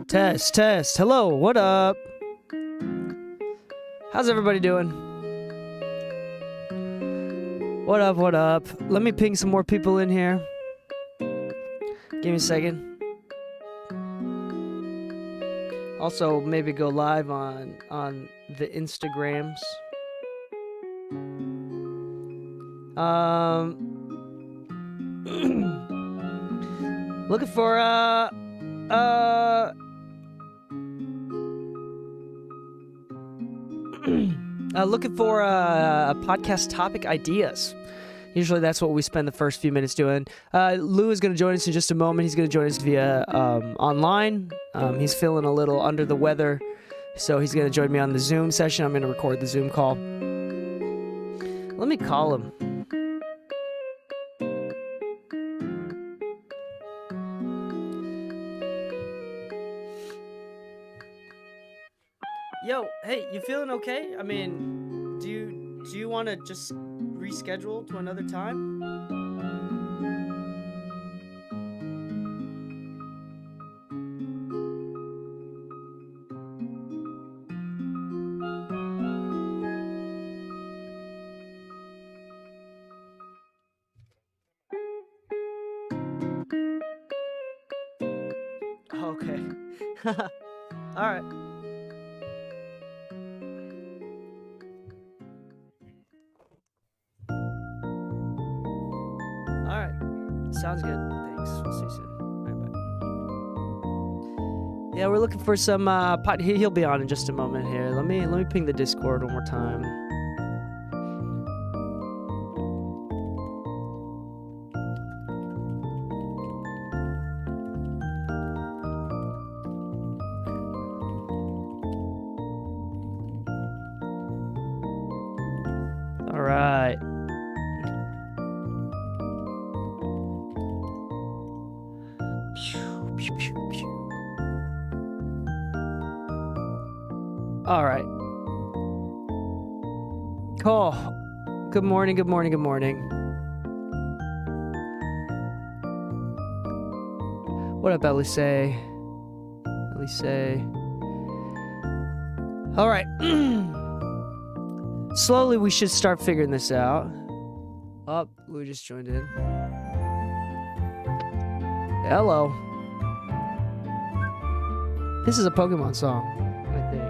Test, test. Hello, what up? How's everybody doing? What up, what up? Let me ping some more people in here. Give me a second. Also, maybe go live on the Instagrams. Looking for looking for podcast topic ideas. Usually that's what we spend the first few minutes doing. Lou is going to join us in just a moment. He's going to join us via online. He's feeling a little under the weather, so he's going to join me on the Zoom session. I'm going to record the Zoom call. Let me call him. Yo, hey, you feeling okay? I mean, do you want to just reschedule to another time? Okay. All right. Sounds good. Thanks. We'll see you soon. Bye. Yeah, we're looking for some he'll be on in just a moment here. Let me ping the Discord one more time. All right. All right. Cool. Good morning, good morning, good morning. What up, Elise? All right. Slowly, we should start figuring this out. Oh, Lou just joined in. Hello. This is a Pokemon song, I think.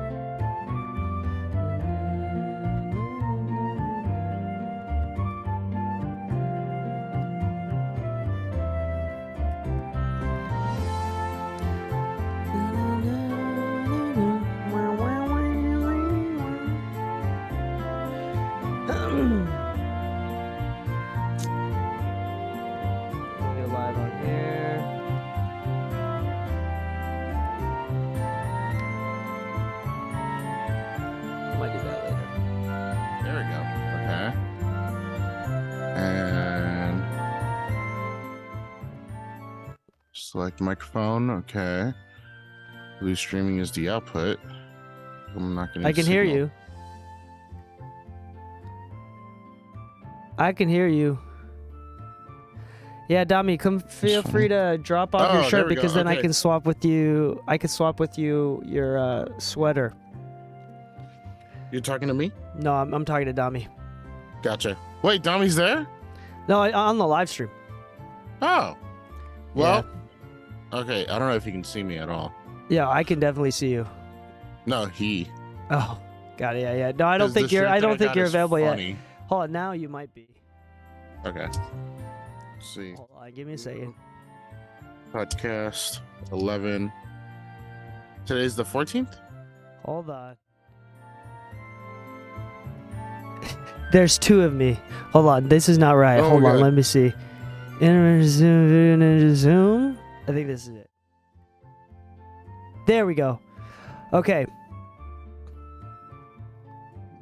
Select microphone. Okay. Blue streaming is the output. I'm not gonna. I can hear you. I can hear you. Yeah, Dami, feel free to drop off your shirt because then I can swap with you. I can swap with you your sweater. You're talking to me? No, I'm talking to Dami. Gotcha. Wait, Dami's there? No, on the live stream. Oh. Well. Yeah. Okay, I don't know if you can see me at all. Yeah, I can definitely see you. No, he. Oh, got it. Yeah. No, I don't think you're. I don't think you're available funny. yet. Hold on, now you might be. Okay. Let's see. Hold on, give me a second. Podcast 11. Today's the 14th. Hold on. There's two of me. Hold on, this is not right. Oh, Hold on, God. let me see. Internet Zoom, video ninja Zoom. I think this is it. There we go. Okay.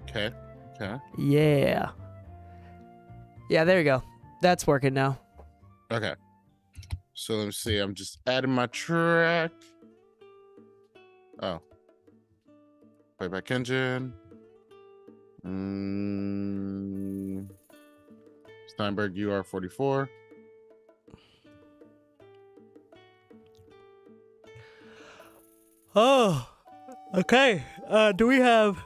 Okay. Yeah. Yeah, there you go. That's working now. Okay. So let me see. I'm just adding my track. Oh. Playback engine. Steinberg UR44. Oh, okay. Do we have...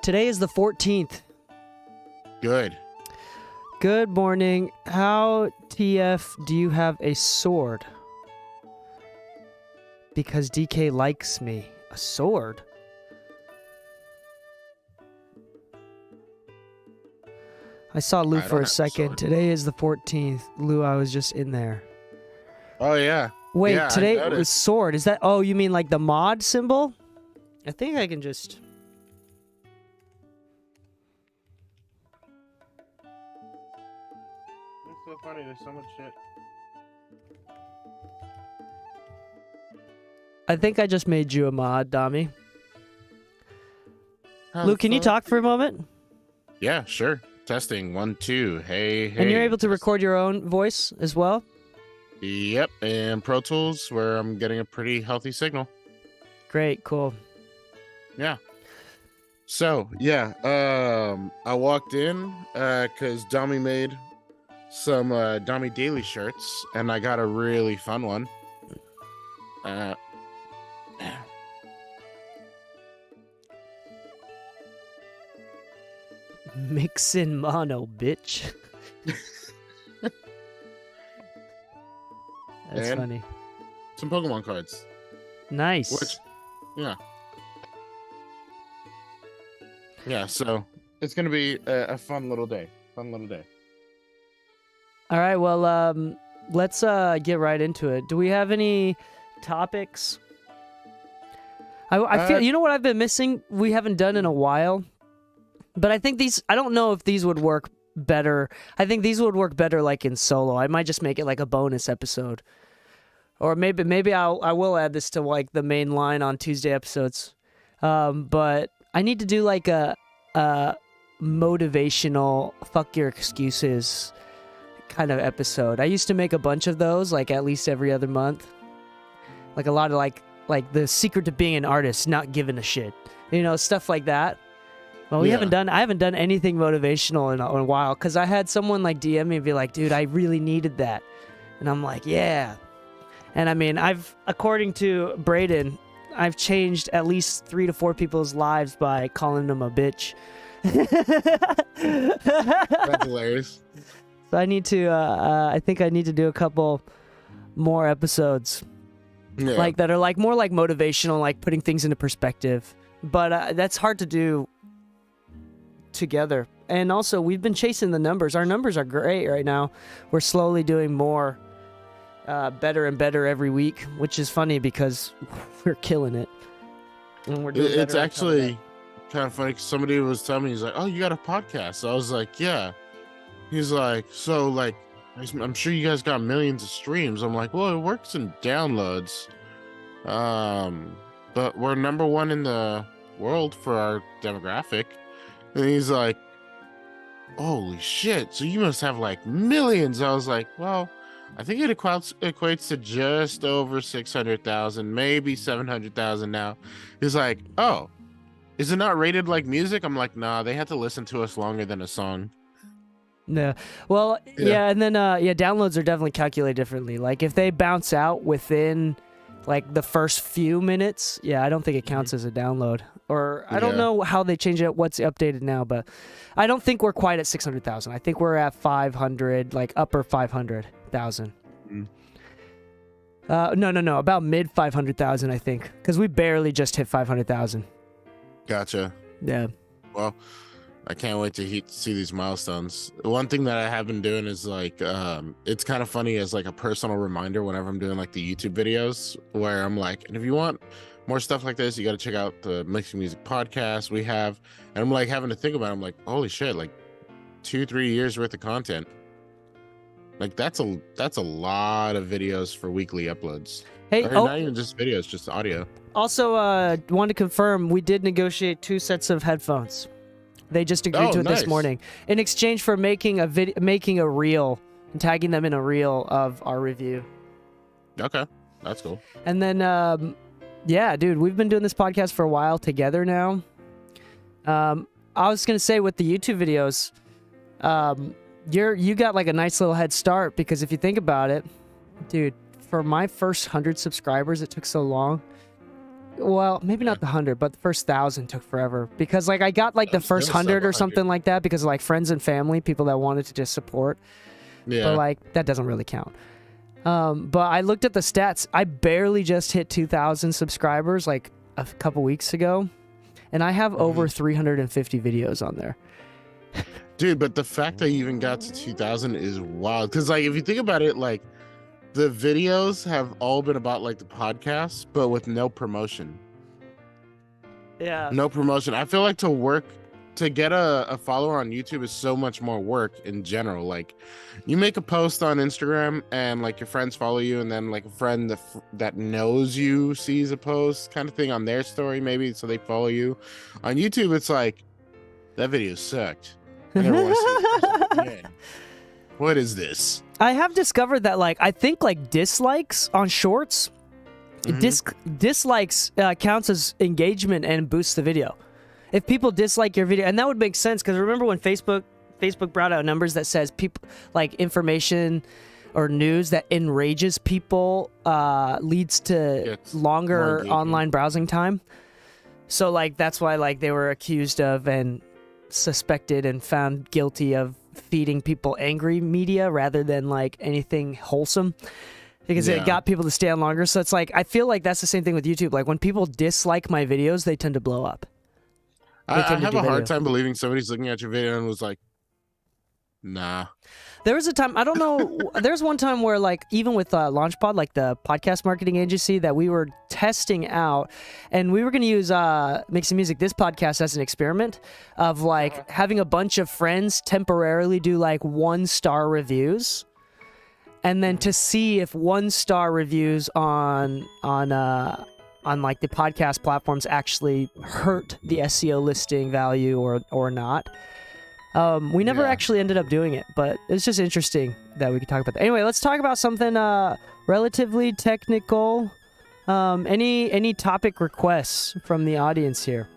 Today is the 14th. Good. Good morning. How TF do you have a sword? Because DK likes me. A sword? I saw Lou I don't for a have a second. sword. Today is the 14th. Lou, I was just in there. Oh yeah. Wait, Yeah, I today was noticed. sword. Is that... Oh, you mean like the mod symbol? I think I can just... It's so funny. There's so much shit. I think I just made you a mod, Dami. How Lou, the can you fuck? talk for a moment? Yeah, sure. Testing 1 2. Hey, hey. And you're able to record your own voice as well? Yep, and Pro Tools, where I'm getting a pretty healthy signal. Great, cool. Yeah. So yeah, I walked in because Dami made some Dami Daily shirts, and I got a really fun one. Mix in mono, bitch. That's And? funny. Some Pokemon cards. Nice. Which, yeah. So it's gonna be a fun little day. Fun little day. All right, well, let's get right into it. Do we have any topics? I feel, you know what I've been missing? We haven't done in a while. But I think these, I don't know if these would work better. I think these would work better like in solo. I might just make it like a bonus episode. Or maybe I will add this to like the main line on Tuesday episodes. But I need to do like a motivational fuck your excuses kind of episode. I used to make a bunch of those like at least every other month. Like a lot of like the secret to being an artist, not giving a shit. You know, stuff like that. Well, I haven't done anything motivational in a while because I had someone like DM me and be like, dude, I really needed that. And I'm like, yeah. And I mean, according to Brayden, I've changed at least 3 to 4 people's lives by calling them a bitch. That's hilarious. So I need to, I think I need to do a couple more episodes Yeah. like that are like more like motivational, like putting things into perspective. But that's hard to do together. And also, we've been chasing the numbers. Our numbers are great right now. We're slowly doing more, better and better every week, which is funny because we're killing it. And we're doing It's better actually kind of funny 'cause somebody was telling me, he's like, oh, you got a podcast? So I was like, yeah. He's like, so like, I'm sure you guys got millions of streams. I'm like, well, it works in downloads. But we're number 1 in the world for our demographic. And he's like, holy shit, so you must have like millions. I was like, well, I think it equates to just over 600,000, maybe 700,000 now. He's like, oh, is it not rated like music? I'm like, nah, they had to listen to us longer than a song. No. Well, yeah, and then downloads are definitely calculated differently. Like if they bounce out within like the first few minutes, I don't think it counts as a download. Or I don't know how they change it, what's updated now, but I don't think we're quite at 600,000. I think we're at 500, like upper 500,000. No, about mid 500,000, I think, because we barely just hit 500,000. Gotcha. Yeah. Well, I can't wait to see these milestones. One thing that I have been doing is like, it's kind of funny as like a personal reminder whenever I'm doing like the YouTube videos where I'm like, and if you want more stuff like this, you got to check out the Mixing Music podcast we have. And I'm like having to think about it. I'm like, holy shit, like 2-3 years worth of content. Like that's a lot of videos for weekly uploads. Hey, Or not even just videos, just audio. Also, wanted to confirm we did negotiate 2 sets of headphones. They just agreed to it this morning in exchange for making a reel and tagging them in a reel of our review. Okay, that's cool. And then, yeah, dude, we've been doing this podcast for a while together now. I was gonna say with the YouTube videos, you got like a nice little head start because if you think about it, dude, for my first 100 subscribers, it took so long. well, maybe not the 100, but the first 1,000 took forever because like I got like the I'm still first sub 100 or 100. something like that because of like friends and family, people that wanted to just support. Yeah. But like that doesn't really count. But I looked at the stats. I barely just hit 2,000 subscribers like a couple weeks ago, and I have over 350 videos on there. Dude, but the fact that you even got to 2,000 is wild. Because, like, if you think about it, like, the videos have all been about, like, the podcast, but with no promotion. Yeah. No promotion. I feel like to get a follower on YouTube is so much more work in general. Like, you make a post on Instagram and, like, your friends follow you, and then, like, a friend that knows you sees a post kind of thing on their story, maybe, so they follow you. On YouTube, it's like, that video sucked. I never want to see this person again. What is this? I have discovered that like I think like dislikes on shorts, dislikes counts as engagement and boosts the video. If people dislike your video, and that would make sense because remember when Facebook brought out numbers that says people like information or news that enrages people leads to longer online browsing time. So like that's why like they were accused of and suspected and found guilty of feeding people angry media rather than like anything wholesome because it got people to stay on longer. So it's like I feel like that's the same thing with YouTube. Like when people dislike my videos, they tend to blow up. I have a hard time believing somebody's looking at your video and was like, nah. There was a time, I don't know, there's one time where like, even with LaunchPod, like the podcast marketing agency that we were testing out, and we were going to use Mixing Music, this podcast, as an experiment of like having a bunch of friends temporarily do like 1-star reviews, and then to see if 1-star reviews on like the podcast platforms actually hurt the SEO listing value or not. We never actually ended up doing it, but it's just interesting that we could talk about that. Anyway, let's talk about something relatively technical. Any topic requests from the audience here?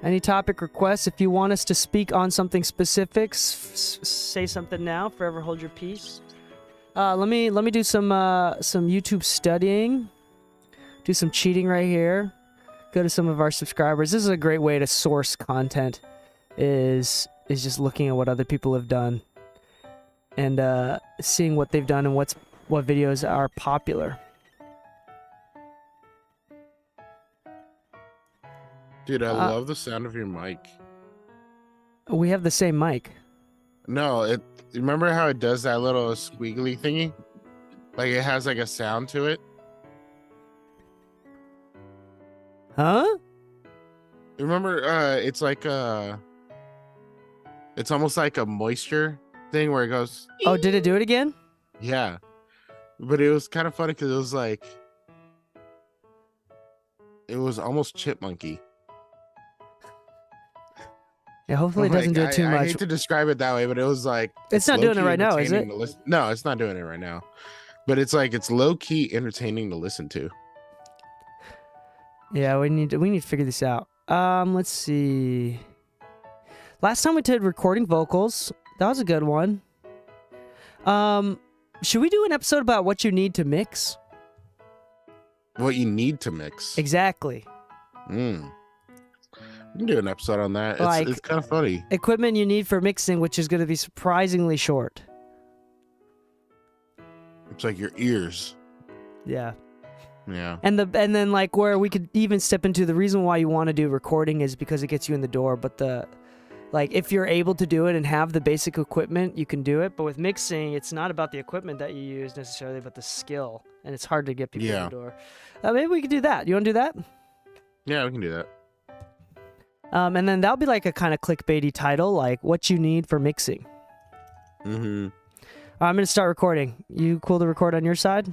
Any topic requests? If you want us to speak on something specific, say something now. Forever hold your peace. Let me do some YouTube studying. Do some cheating right here. Go to some of our subscribers. This is a great way to source content. Is just looking at what other people have done and seeing what they've done and what videos are popular. Dude, I love the sound of your mic. We have the same mic. No, remember how it does that little squiggly thingy? Like it has like a sound to it. Huh? Remember, it's like it's almost like a moisture thing where it goes. Oh, did it do it again? Yeah, but it was kind of funny because it was like, it was almost chipmunky. Yeah, hopefully it doesn't do it too much. I hate to describe it that way, but it was like it's not doing it right now, is it? No, it's not doing it right now. But it's like it's low key entertaining to listen to. Yeah, we need to figure this out. Let's see. Last time we did recording vocals. That was a good one. Should we do an episode about what you need to mix? What you need to mix? Exactly. We can do an episode on that. Like, it's kind of funny. Equipment you need for mixing, which is going to be surprisingly short. It's like your ears. Yeah. Yeah. And then like where we could even step into the reason why you want to do recording is because it gets you in the door, but like if you're able to do it and have the basic equipment, you can do it. But with mixing, it's not about the equipment that you use necessarily, but the skill, and it's hard to get people in the door. Maybe we could do that. You want to do that? Yeah, we can do that. And then that'll be like a kind of clickbaity title, like what you need for mixing. Mm-hmm. I'm gonna start recording. You cool to record on your side?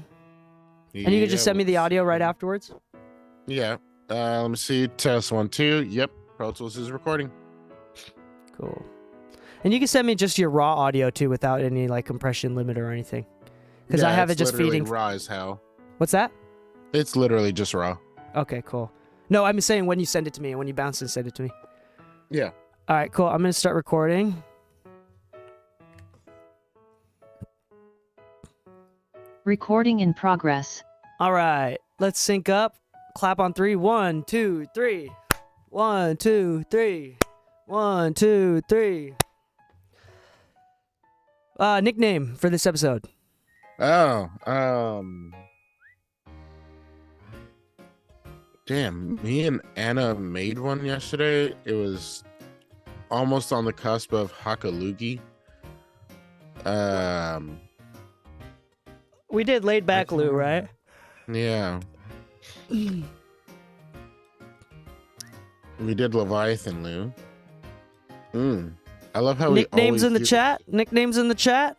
And you can just send me the audio right afterwards? Yeah. Let me see. Test 1, 2. Yep. Pro Tools is recording. Cool. And you can send me just your raw audio too without any like compression limit or anything. Because I have it just feeding. Raw as hell. What's that? It's literally just raw. Okay, cool. No, I'm saying when you send it to me, when you bounce and send it to me. Yeah. All right, cool. I'm going to start recording. Recording in progress. All right, let's sync up. clap on three. 1, 2, 3. 1, 2, 3. 1, 2, 3. Nickname for this episode. Damn, me and Anna made one yesterday. It was almost on the cusp of Hakalugi. We did laid back Lou, right? Yeah. We did Leviathan Lou. I love how Nicknames we in the chat. Nicknames in the chat.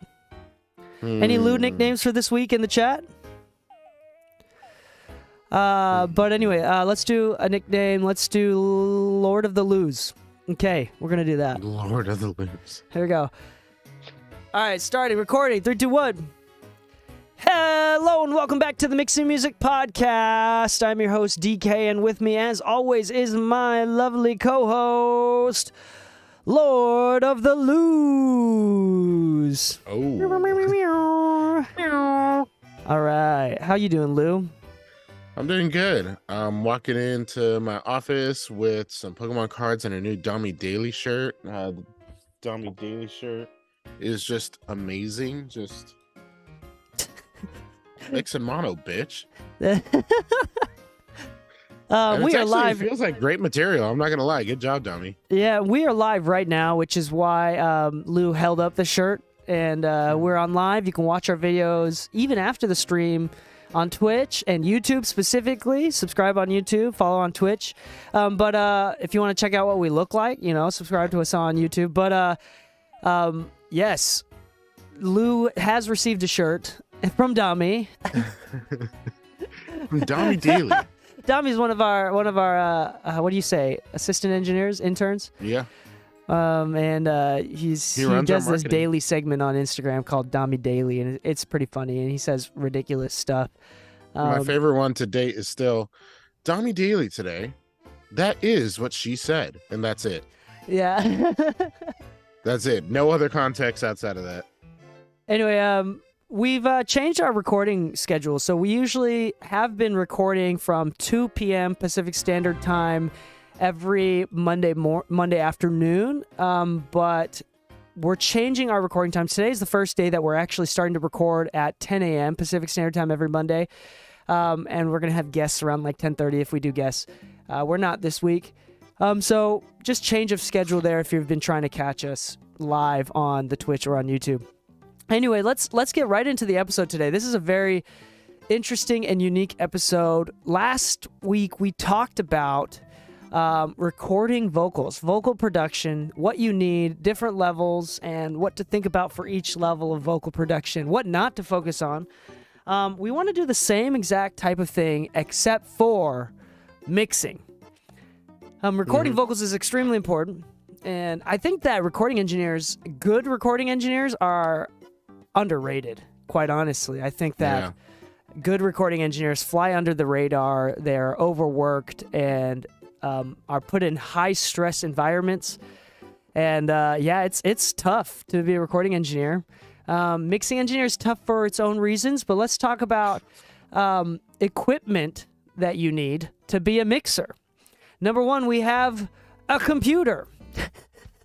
Any Lou nicknames for this week in the chat? But anyway, let's do a nickname. Let's do Lord of the Loos. Okay, we're gonna do that. Lord of the Loos. Here we go. All right, starting recording. 3, 2, 1. Hello and welcome back to the Mixing Music Podcast. I'm your host DK, and with me, as always, is my lovely co-host, Lord of the Loos. Oh. All right, how you doing, Lou? I'm doing good. I'm walking into my office with some Pokemon cards and a new Dami Daily shirt. The Dami Daily shirt is just amazing. Just mix and mono, bitch. We are live. It feels like great material. I'm not gonna lie. Good job, Dami. Yeah, we are live right now, which is why Lou held up the shirt, and we're on live. You can watch our videos even after the stream on Twitch and YouTube specifically. Subscribe on YouTube, follow on Twitch. But if you want to check out what we look like, subscribe to us on YouTube. But yes, Lou has received a shirt from Dami. From Dami Daily. Dami's one of our what do you say, assistant engineers, interns? Yeah. And he does this daily segment on Instagram called Dami Daily, and it's pretty funny, and he says ridiculous stuff. My favorite one to date is still Dami Daily today. That is what she said, and that's it. Yeah. That's it. No other context outside of that. Anyway, we've changed our recording schedule, so we usually have been recording from 2 p.m. Pacific Standard Time every Monday afternoon, but we're changing our recording time. Today's the first day that we're actually starting to record at 10 a.m. Pacific Standard Time every Monday, and we're going to have guests around like 10:30 if we do guests. We're not this week, so just change of schedule there if you've been trying to catch us live on the Twitch or on YouTube. Anyway, let's get right into the episode today. This is a very interesting and unique episode. Last week we talked about recording vocals, vocal production, what you need, different levels, and what to think about for each level of vocal production, what not to focus on. We want to do the same exact type of thing except for mixing. Recording vocals is extremely important, and I think that good recording engineers are underrated, quite honestly. I think that good recording engineers fly under the radar. They're overworked and are put in high-stress environments. And, it's tough to be a recording engineer. Mixing engineer is tough for its own reasons, but let's talk about equipment that you need to be a mixer. Number one, we have a computer.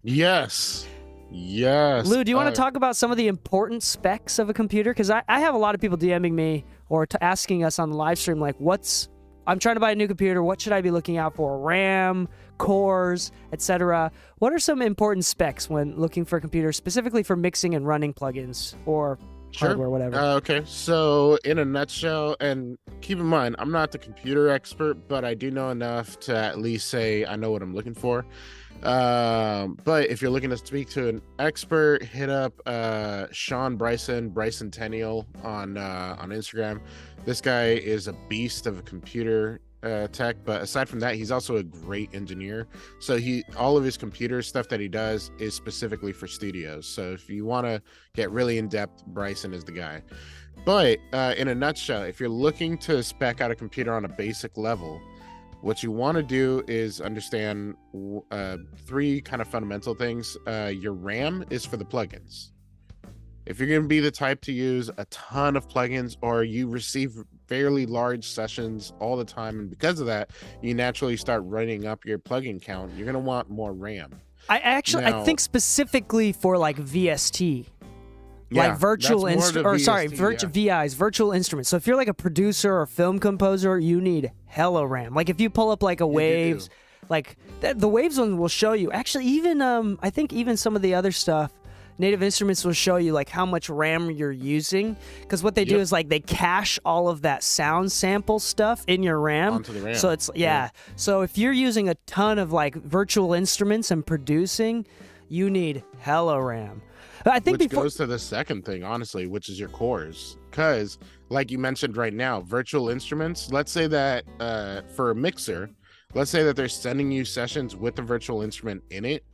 Yes. Lou, do you want to talk about some of the important specs of a computer? Because I have a lot of people DMing me or asking us on the live stream, like, I'm trying to buy a new computer. What should I be looking out for? RAM, cores, etc. What are some important specs when looking for a computer, specifically for mixing and running plugins or hardware, whatever? Okay, so in a nutshell, and keep in mind, I'm not the computer expert, but I do know enough to at least say I know what I'm looking for. But if you're looking to speak to an expert, hit up Sean Bryson Tenniel on Instagram. This guy is a beast of a computer tech, but aside from that, he's also a great engineer. So all of his computer stuff that he does is specifically for studios. So if you want to get really in depth, Bryson is the guy. But in a nutshell, if you're looking to spec out a computer on a basic level, what you want to do is understand 3 kind of fundamental things. Your RAM is for the plugins. If you're going to be the type to use a ton of plugins, or you receive fairly large sessions all the time, and because of that, you naturally start running up your plugin count. You're gonna want more RAM. I think specifically for like VST. Yeah, Like virtual VIs, virtual instruments. So if you're like a producer or film composer, you need hella RAM. Like if you pull up like a Waves, like the Waves one will show you. Actually, even I think even some of the other stuff, Native Instruments will show you like how much RAM you're using, because what they do is like they cache all of that sound sample stuff in your RAM. Onto the RAM. So it's So if you're using a ton of like virtual instruments and producing, you need hella RAM. I think which goes to the second thing, honestly, which is your cores. Because, like you mentioned right now, virtual instruments, let's say that for a mixer, let's say that they're sending you sessions with the virtual instrument in it,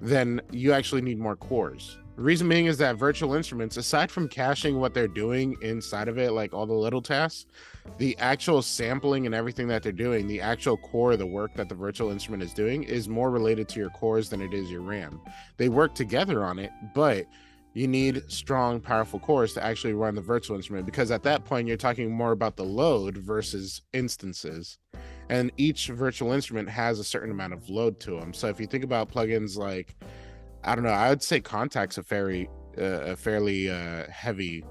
then you actually need more cores. The reason being is that virtual instruments, aside from caching what they're doing inside of it, like all the little tasks, the actual sampling and everything that they're doing, the actual core of the work that the virtual instrument is doing is more related to your cores than it is your RAM. They work together on it, but you need strong, powerful cores to actually run the virtual instrument, because at that point, you're talking more about the load versus instances. And each virtual instrument has a certain amount of load to them. So if you think about plugins like, I don't know, I would say Contact's a fairly heavy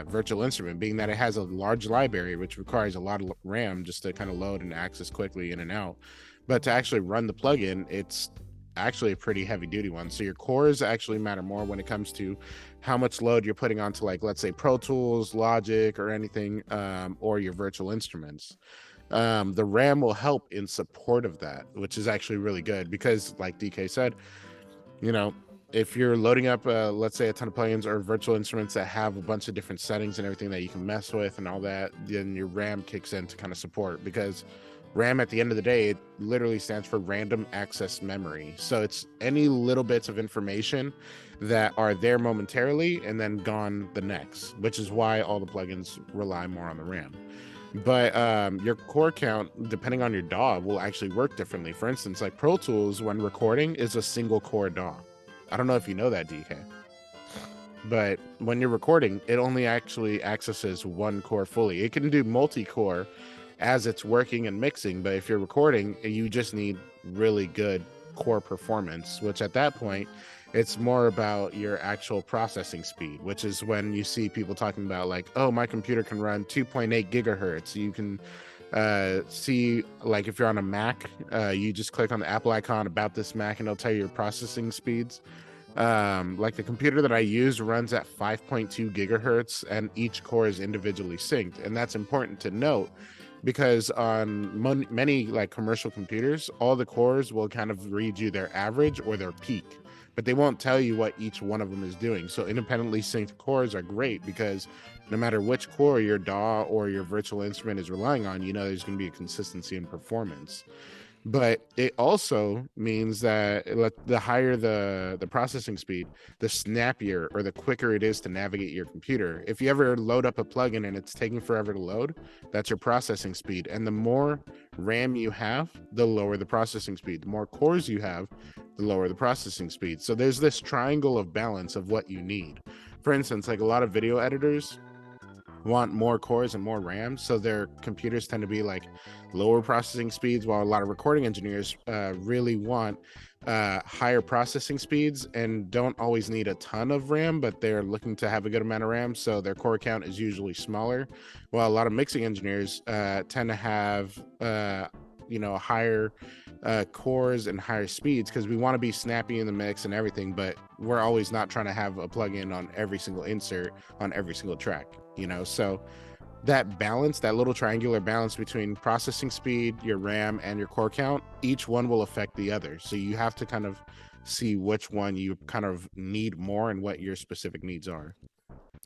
virtual instrument, being that it has a large library, which requires a lot of RAM just to kind of load and access quickly in and out. But to actually run the plugin, it's actually a pretty heavy duty one. So your cores actually matter more when it comes to how much load you're putting onto, like, let's say Pro Tools, Logic, or anything, or your virtual instruments. The RAM will help in support of that, which is actually really good, because like DK said, you know, if you're loading up, let's say a ton of plugins or virtual instruments that have a bunch of different settings and everything that you can mess with and all that, then your RAM kicks in to kind of support, because RAM at the end of the day, it literally stands for random access memory. So it's any little bits of information that are there momentarily and then gone the next, which is why all the plugins rely more on the RAM. But your core count, depending on your DAW, will actually work differently. For instance, like Pro Tools, when recording, is a single core DAW. I don't know if you know that, DK. But when you're recording, it only actually accesses one core fully. It can do multi-core as it's working and mixing, but if you're recording, you just need really good core performance, which at that point, it's more about your actual processing speed, which is when you see people talking about like, oh, my computer can run 2.8 gigahertz. You can see, like, if you're on a Mac, you just click on the Apple icon about this Mac and it'll tell you your processing speeds. Like the computer that I use runs at 5.2 gigahertz and each core is individually synced. And that's important to note, because on many like commercial computers, all the cores will kind of read you their average or their peak, but they won't tell you what each one of them is doing. So independently synced cores are great, because no matter which core your DAW or your virtual instrument is relying on, you know there's going to be a consistency in performance. But it also means that the higher the processing speed, the snappier or the quicker it is to navigate your computer. If you ever load up a plugin and it's taking forever to load, that's your processing speed. And the more RAM you have, the lower the processing speed. The more cores you have, the lower the processing speed. So there's this triangle of balance of what you need. For instance, like a lot of video editors want more cores and more RAM, so their computers tend to be like lower processing speeds, while a lot of recording engineers really want higher processing speeds and don't always need a ton of RAM, but they're looking to have a good amount of RAM, so their core count is usually smaller, while a lot of mixing engineers tend to have higher cores and higher speeds, because we want to be snappy in the mix and everything, but we're always not trying to have a plugin on every single insert on every single track, so that balance, that little triangular balance between processing speed, your RAM, and your core count, each one will affect the other. So you have to kind of see which one you kind of need more and what your specific needs are.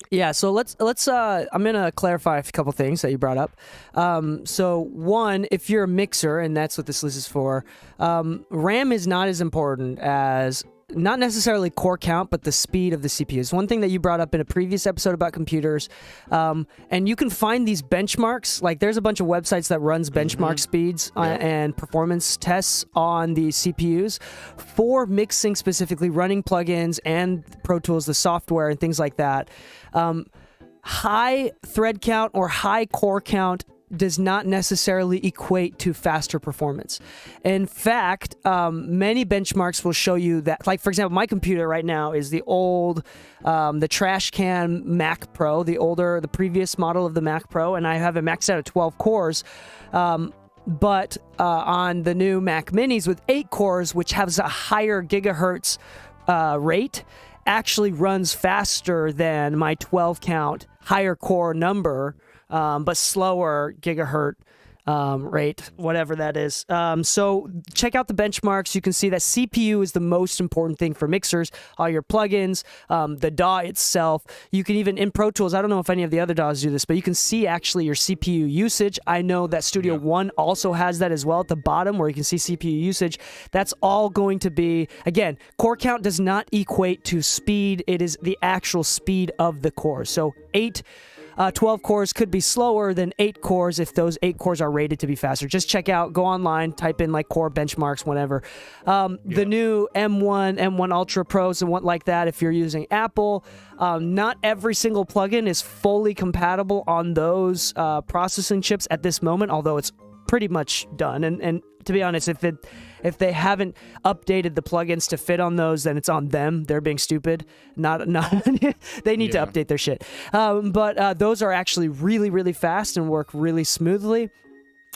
Yeah, so let's I'm gonna clarify a couple things that you brought up. So one, if you're a mixer, and that's what this list is for, RAM is not as important as, not necessarily core count, but the speed of the CPUs. One thing that you brought up in a previous episode about computers, and you can find these benchmarks. Like, there's a bunch of websites that runs benchmark speeds and performance tests on the CPUs for mixing, specifically running plugins and Pro Tools, the software and things like that. high thread count or high core count does not necessarily equate to faster performance. In fact, many benchmarks will show you that, like for example, my computer right now is the old, the trash can Mac Pro, the previous model of the Mac Pro, and I have it maxed out at 12 cores. But on the new Mac Minis with 8 cores, which has a higher gigahertz rate, actually runs faster than my 12 count higher core number, but slower gigahertz rate, whatever that is. So check out the benchmarks. You can see that CPU is the most important thing for mixers, all your plugins, the DAW itself. You can even, in Pro Tools, I don't know if any of the other DAWs do this, but you can see actually your CPU usage. I know that Studio One also has that as well at the bottom where you can see CPU usage. That's all going to be, again, core count does not equate to speed. It is the actual speed of the core. So 12 cores could be slower than 8 cores if those 8 cores are rated to be faster. Just check out, go online, type in like core benchmarks, whatever. The new M1, M1 Ultra Pros and what like that, if you're using Apple, not every single plugin is fully compatible on those processing chips at this moment, although it's pretty much done. And to be honest, if they haven't updated the plugins to fit on those, then it's on them. They're being stupid. Not they need to update their shit. But those are actually really, really fast and work really smoothly.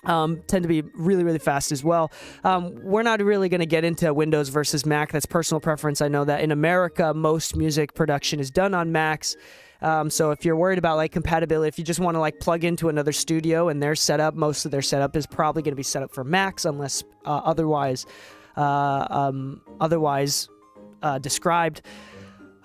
Tend to be really, really fast as well. We're not really going to get into Windows versus Mac. That's personal preference. I know that in America, most music production is done on Macs. So if you're worried about like compatibility, if you just want to like plug into another studio and their setup, most of their setup is probably going to be set up for Macs unless otherwise described.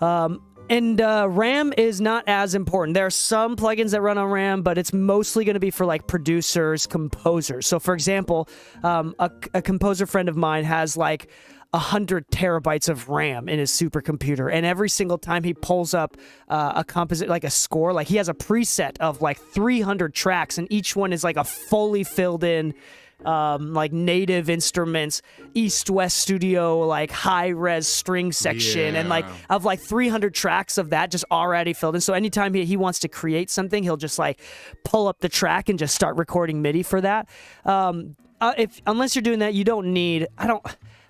And RAM is not as important. There are some plugins that run on RAM, but it's mostly going to be for like producers, composers. So for example, a composer friend of mine has like 100 terabytes of RAM in his supercomputer, and every single time he pulls up a composite, like a score, like he has a preset of like 300 tracks, and each one is like a fully filled in like native instruments, East-West Studio, like high-res string section, and like of like 300 tracks of that just already filled in. So anytime he wants to create something, he'll just like pull up the track and just start recording MIDI for that. Unless you're doing that, you don't need,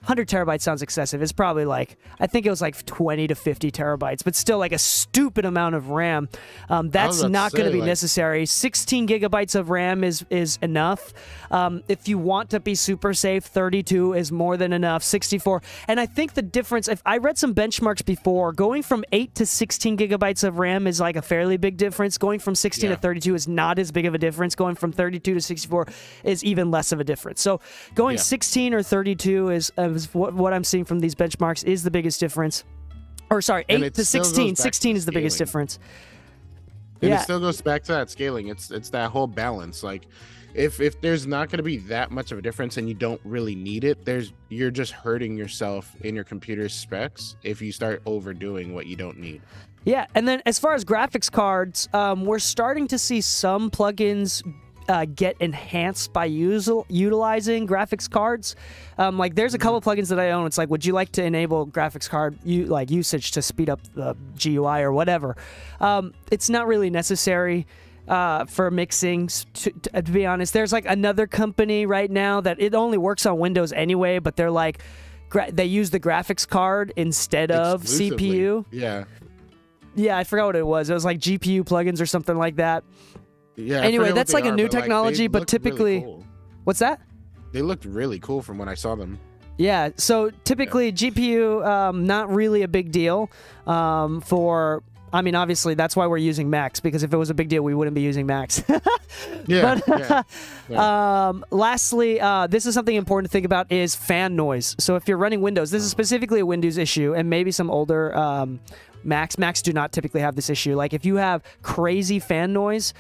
100 terabytes sounds excessive. It's probably like, I think it was like 20 to 50 terabytes, but still like a stupid amount of RAM. That's not going to be necessary. 16 gigabytes of RAM is enough. If you want to be super safe, 32 is more than enough. 64. And I think the difference, if I read some benchmarks before, going from 8 to 16 gigabytes of RAM is like a fairly big difference. Going from 16 to 32 is not as big of a difference. Going from 32 to 64 is even less of a difference. So going 16 or 32 is what I'm seeing from these benchmarks is the biggest difference. Or sorry, 8 to 16. 16 is the biggest difference. And it still goes back to that scaling. It's that whole balance. Like if there's not going to be that much of a difference and you don't really need it, you're just hurting yourself in your computer's specs if you start overdoing what you don't need. Yeah, and then as far as graphics cards, we're starting to see some plugins get enhanced by utilizing graphics cards. Like there's a couple plugins that I own. It's like, would you like to enable graphics card usage to speed up the GUI or whatever? It's not really necessary for mixing. To be honest, there's like another company right now that it only works on Windows anyway, but they're like they use the graphics card instead of CPU. Yeah, I forgot what it was. It was like GPU plugins or something like that. Yeah. Anyway, that's like a new technology, but typically, really cool. What's that? They looked really cool from when I saw them. Yeah. So typically, GPU, not really a big deal. Obviously, that's why we're using Macs, because if it was a big deal, we wouldn't be using Macs. Lastly, this is something important to think about is fan noise. So if you're running Windows, this is specifically a Windows issue, and maybe some older Macs do not typically have this issue. Like if you have crazy fan noise,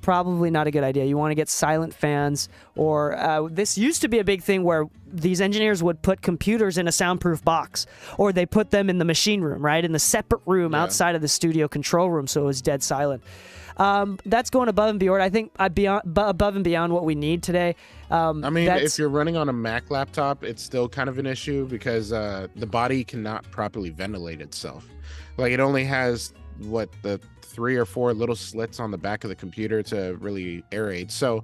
probably not a good idea. You want to get silent fans, or this used to be a big thing where these engineers would put computers in a soundproof box, or they put them in the machine room, right, in the separate room outside of the studio control room, so it was dead silent. That's going above and beyond. I think above and beyond what we need today. If you're running on a Mac laptop, it's still kind of an issue because the body cannot properly ventilate itself. Like it only has the 3 or 4 little slits on the back of the computer to really aerate. So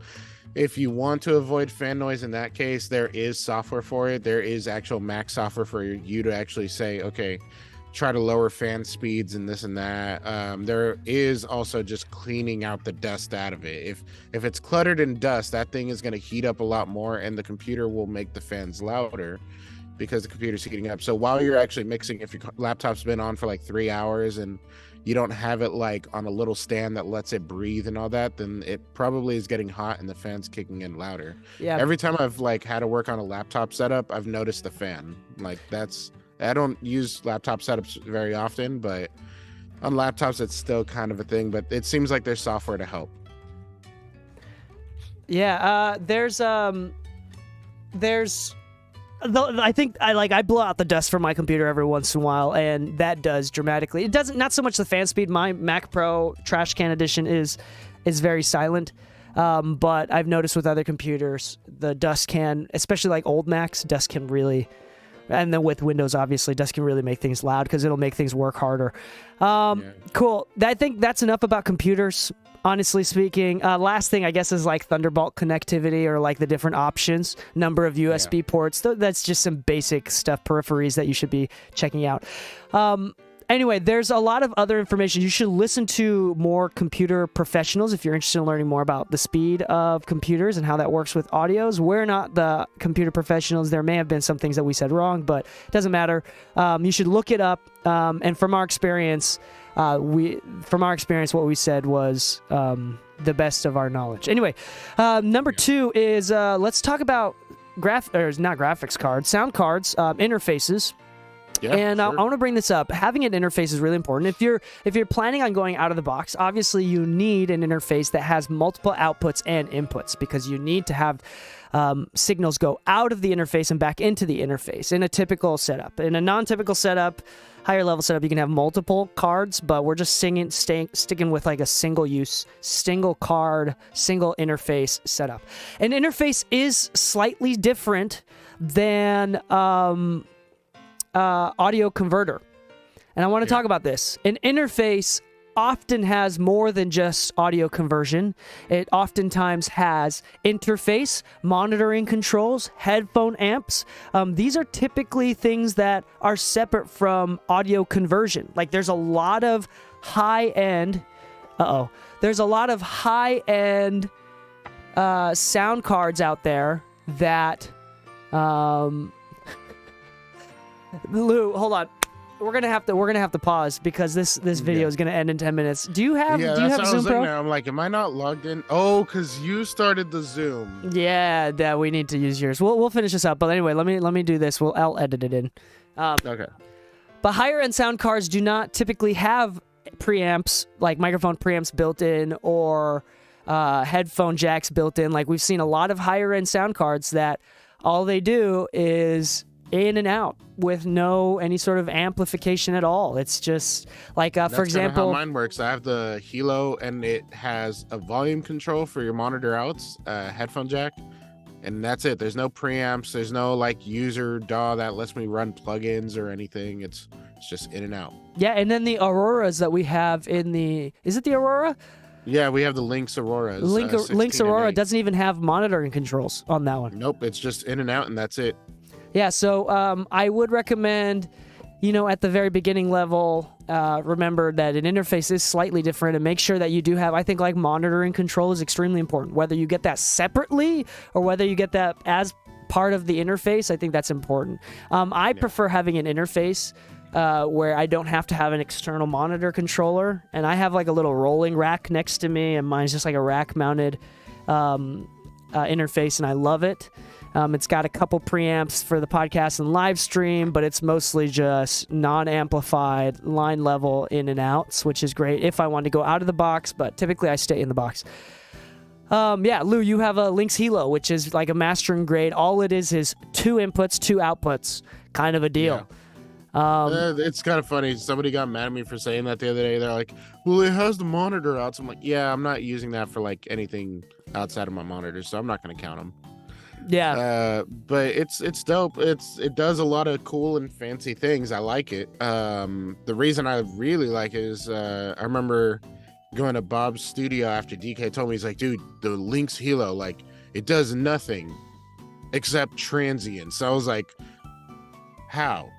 if you want to avoid fan noise in that case, there is software for it. There is actual Mac software for you to actually say, okay, try to lower fan speeds and this and that. There is also just cleaning out the dust out of it. If it's cluttered in dust, that thing is going to heat up a lot more, and the computer will make the fans louder because the computer's heating up. So while you're actually mixing, if your laptop's been on for like 3 hours and you don't have it like on a little stand that lets it breathe and all that, then it probably is getting hot and the fan's kicking in louder. Yeah. Every time I've like had to work on a laptop setup, I've noticed the fan. Like I don't use laptop setups very often, but on laptops it's still kind of a thing. But it seems like there's software to help. Yeah, I think I blow out the dust from my computer every once in a while, and that does dramatically. It doesn't, not so much the fan speed. My Mac Pro Trash Can Edition is very silent, but I've noticed with other computers, the dust can, especially like old Macs, dust can really, and then with Windows, obviously, dust can really make things loud because it'll make things work harder. Cool. I think that's enough about computers. Honestly speaking, last thing I guess is like Thunderbolt connectivity or like the different options, number of USB ports. That's just some basic stuff, peripheries that you should be checking out. Anyway, there's a lot of other information. You should listen to more computer professionals if you're interested in learning more about the speed of computers and how that works with audios. We're not the computer professionals. There may have been some things that we said wrong, but it doesn't matter. You should look it up. And from our experience, what we said was the best of our knowledge. Anyway, number 2 is let's talk about not graphics cards, sound cards, interfaces. Yeah, and sure. I want to bring this up. Having an interface is really important. If you're planning on going out of the box, obviously you need an interface that has multiple outputs and inputs, because you need to have signals go out of the interface and back into the interface in a typical setup. In a non-typical setup, higher level setup, you can have multiple cards, but we're just sticking with like a single use, single card, single interface setup. An interface is slightly different than audio converter. And I want to talk about this. An interface often has more than just audio conversion. It oftentimes has interface, monitoring controls, headphone amps. These are typically things that are separate from audio conversion. Like there's a lot of high-end sound cards out there that Lou, hold on. We're gonna have to pause because this video is gonna end in 10 minutes. Do you have Zoom Pro? I'm like, am I not logged in? Oh, because you started the Zoom. Yeah, we need to use yours. We'll finish this up. But anyway, let me do this. I'll edit it in. Okay. But higher end sound cards do not typically have preamps, like microphone preamps built in, or headphone jacks built in. Like we've seen a lot of higher end sound cards that all they do is in and out with any sort of amplification at all. It's just like, for example, how mine works. I have the Hilo, and it has a volume control for your monitor outs, headphone jack, and that's it. There's no preamps. There's no like user DAW that lets me run plugins or anything. It's just in and out. Yeah, and then the Auroras that we have is it the Aurora? Yeah, we have the Lynx Auroras. Lynx Aurora doesn't even have monitoring controls on that one. Nope, it's just in and out, and that's it. Yeah, so I would recommend, at the very beginning level, remember that an interface is slightly different, and make sure that you do have, I think, like monitoring control is extremely important. Whether you get that separately or whether you get that as part of the interface, I think that's important. I prefer having an interface where I don't have to have an external monitor controller, and I have like a little rolling rack next to me, and mine's just like a rack-mounted interface, and I love it. It's got a couple preamps for the podcast and live stream, but it's mostly just non-amplified line level in and outs, which is great if I want to go out of the box, but typically I stay in the box. Lou, you have a Lynx Hilo, which is like a mastering grade. All it is 2 inputs, 2 outputs, kind of a deal. Yeah. It's kind of funny. Somebody got mad at me for saying that the other day. They're like, well, it has the monitor outs. I'm like, yeah, I'm not using that for like anything outside of my monitor, so I'm not going to count them. Yeah. But it's dope. It does a lot of cool and fancy things. I like it. The reason I really like it is I remember going to Bob's studio after DK told me, he's like, dude, the Lynx Hilo, like, it does nothing except transients. So I was like, how?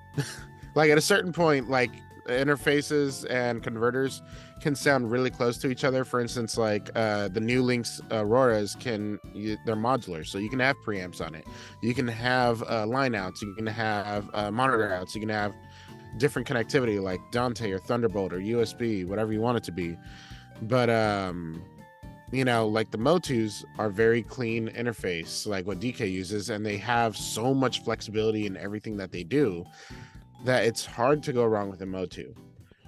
Like, at a certain point, like, interfaces and converters can sound really close to each other. For instance, like the new Lynx Auroras they're modular, so you can have preamps on it, you can have line outs, you can have monitor outs, you can have different connectivity like Dante or Thunderbolt or USB, whatever you want it to be. But you know, like the Motus are very clean interface, like what DK uses, and they have so much flexibility in everything that they do that it's hard to go wrong with a Motu.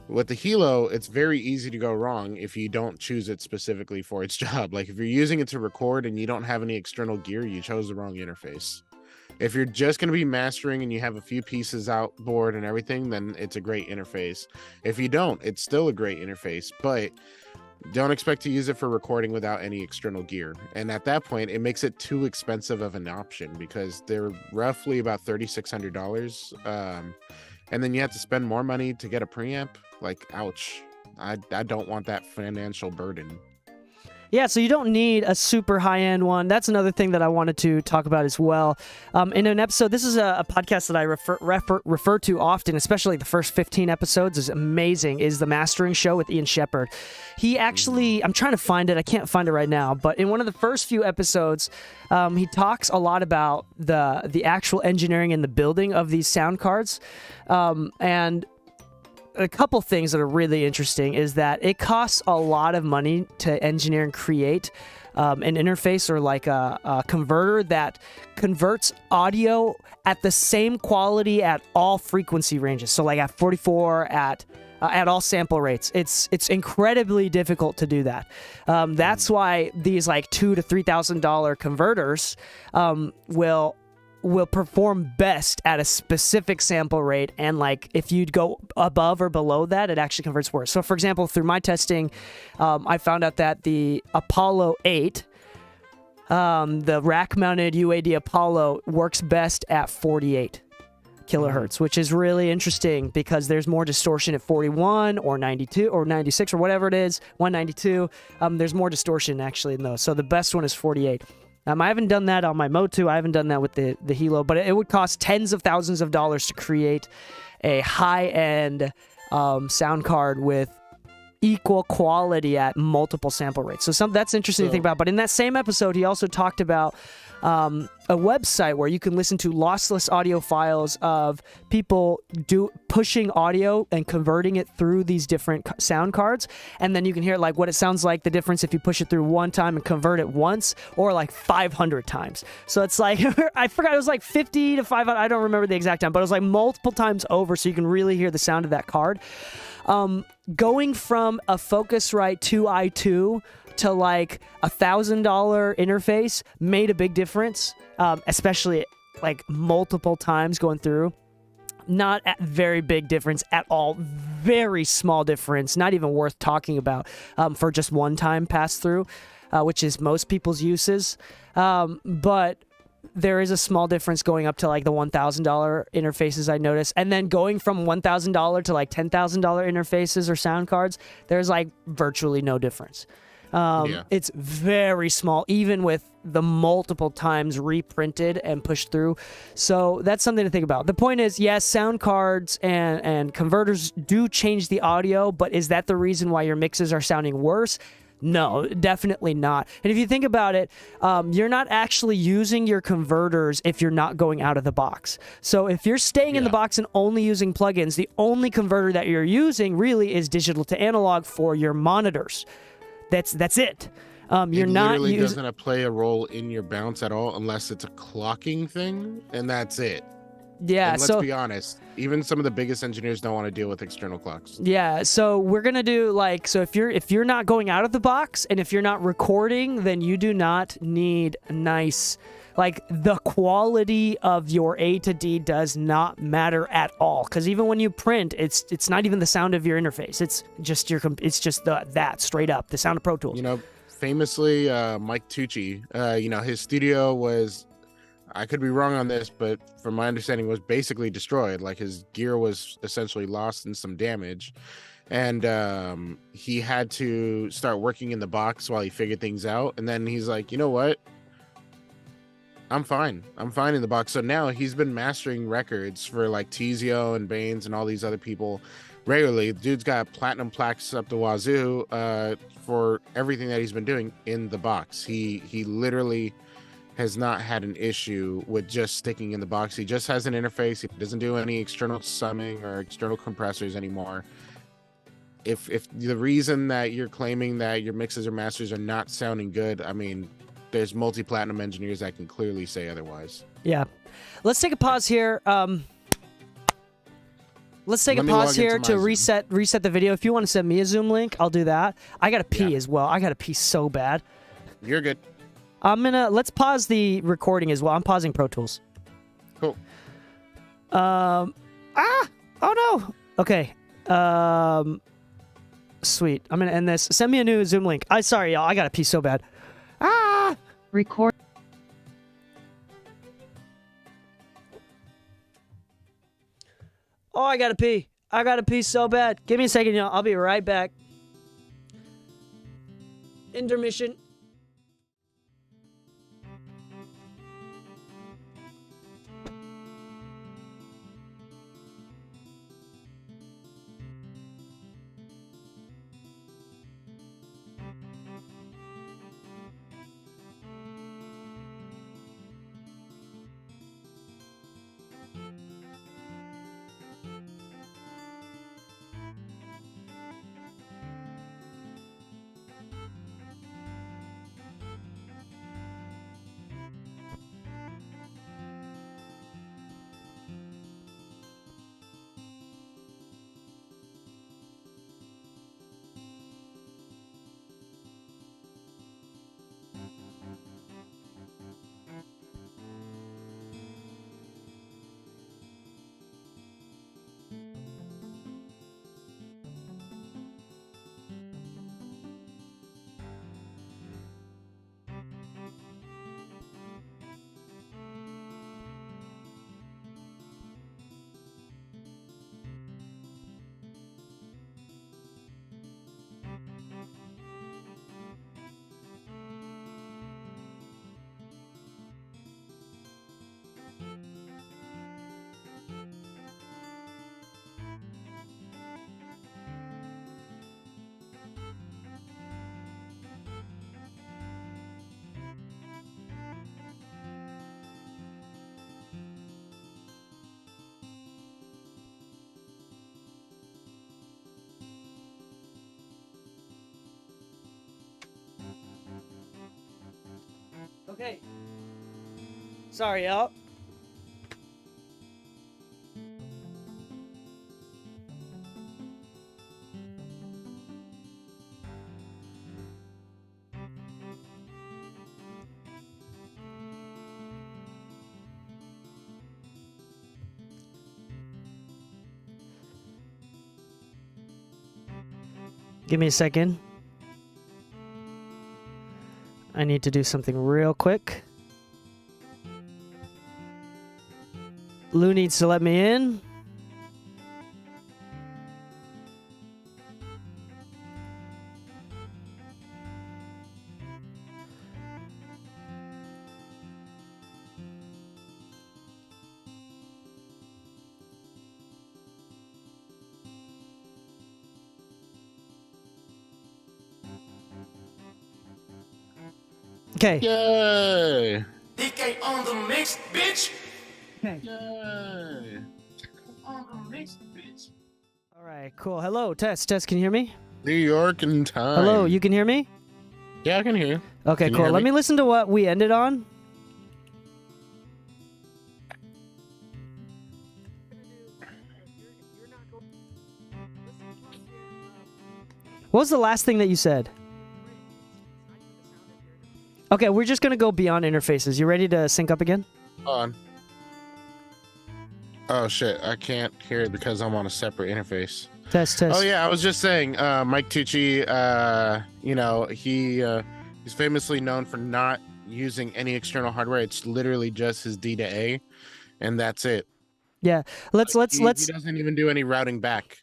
With the Hilo, it's very easy to go wrong if you don't choose it specifically for its job. Like if you're using it to record and you don't have any external gear, you chose the wrong interface. If you're just going to be mastering and you have a few pieces outboard and everything, then it's a great interface. If you don't, it's still a great interface, but don't expect to use it for recording without any external gear. And at that point, it makes it too expensive of an option because they're roughly about $3,600. And then you have to spend more money to get a preamp. Like, ouch. I don't want that financial burden. Yeah, so you don't need a super high-end one. That's another thing that I wanted to talk about as well. In an episode, this is a podcast that I refer to often, especially the first 15 episodes is amazing, is The Mastering Show with Ian Shepherd. He actually, I'm trying to find it, I can't find it right now, but in one of the first few episodes, he talks a lot about the actual engineering and the building of these sound cards. And a couple things that are really interesting is that it costs a lot of money to engineer and create an interface or like a converter that converts audio at the same quality at all frequency ranges. So like at 44, at all sample rates. It's incredibly difficult to do that. That's why these like $2,000 to $3,000 converters will perform best at a specific sample rate, and like if you'd go above or below that, it actually converts worse. So for example, through my testing, I found out that the Apollo 8, the rack-mounted UAD Apollo, works best at 48 kilohertz, which is really interesting because there's more distortion at 41 or 92 or 96 or whatever it is, 192. There's more distortion actually in those. So the best one is 48. I haven't done that on my Motu. I haven't done that with the Hilo, but it would cost tens of thousands of dollars to create a high-end sound card with equal quality at multiple sample rates. So that's interesting to think about. But in that same episode, he also talked about a website where you can listen to lossless audio files of people pushing audio and converting it through these different sound cards, and then you can hear like what it sounds like, the difference if you push it through one time and convert it once, or like 500 times. So it's like I forgot, it was like 50 to 500. I don't remember the exact time, but it was like multiple times over, so you can really hear the sound of that card. Going from a Focusrite 2i2 to like $1,000 interface made a big difference, especially like multiple times going through. Not a very big difference at all. Very small difference, not even worth talking about for just one time pass through, which is most people's uses. But there is a small difference going up to like the $1,000 interfaces I noticed. And then going from $1,000 to like $10,000 interfaces or sound cards, there's like virtually no difference. It's very small, even with the multiple times reprinted and pushed through. So that's something to think about. The point is, yes, sound cards and converters do change the audio, but is that the reason why your mixes are sounding worse? No, definitely not. And if you think about it, you're not actually using your converters if you're not going out of the box. So if you're staying in the box and only using plugins, the only converter that you're using really is digital to analog for your monitors. That's it. You're not literally doesn't play a role in your bounce at all unless it's a clocking thing, and that's it. Yeah, and let's be honest, even some of the biggest engineers don't want to deal with external clocks. Yeah, so we're gonna do like, so if you're not going out of the box and if you're not recording, then you do not need nice. Like, the quality of your A to D does not matter at all, because even when you print, it's not even the sound of your interface. It's just that straight up the sound of Pro Tools. You know, famously, Mike Tucci, his studio was, I could be wrong on this, but from my understanding, was basically destroyed. Like his gear was essentially lost in some damage. and he had to start working in the box while he figured things out. And then he's like, you know what? I'm fine in the box. So now he's been mastering records for like Tizio and Baines and all these other people regularly. The dude's got platinum plaques up the wazoo for everything that he's been doing in the box. He literally has not had an issue with just sticking in the box. He just has an interface. He doesn't do any external summing or external compressors anymore. If the reason that you're claiming that your mixes or masters are not sounding good, I mean, there's multi-platinum engineers that can clearly say otherwise. Yeah. Let's take a pause here. Let's take Let a me pause log here into to my Zoom. reset the video. If you want to send me a Zoom link, I'll do that. I gotta pee Yeah. as well. I gotta pee so bad. You're good. Let's pause the recording as well. I'm pausing Pro Tools. Cool. Oh no. Okay. Sweet. I'm gonna end this. Send me a new Zoom link. Sorry, y'all. I gotta pee so bad. Record. Oh, I gotta pee. I gotta pee so bad. Give me a second, y'all. I'll be right back. Intermission. Okay. Sorry, y'all. Give me a second. I need to do something real quick. Lou needs to let me in. Okay. Yay! DK on the mix, bitch. Yay! On the mix, bitch. All right, cool. Hello, Tess. Tess, can you hear me? New York in time. Hello, you can hear me? Yeah, I can hear you. Okay, Can you cool. hear Let me? me listen to what we ended on. What was the last thing that you said? Okay, we're just gonna go beyond interfaces. You ready to sync up again? Hold on. Oh shit, I can't hear it because I'm on a separate interface. Test, test. Oh yeah, I was just saying, Mike Tucci, you know, he's famously known for not using any external hardware. It's literally just his D to A, and that's it. Yeah. Let's He doesn't even do any routing back.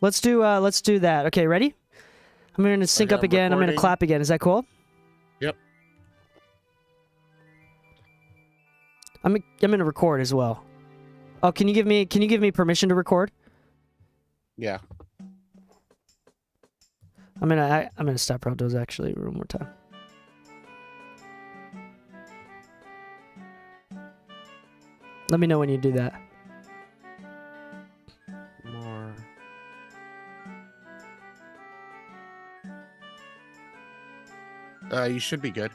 Let's do that. Okay, ready? I'm going to sync Okay, up I'm again. I'm going to recording. clap again. Is that cool? Yep. I'm going to record as well. Oh, can you give me permission to record? Yeah. I'm gonna stop Protos actually one more time. Let me know when you do that. More. You should be good.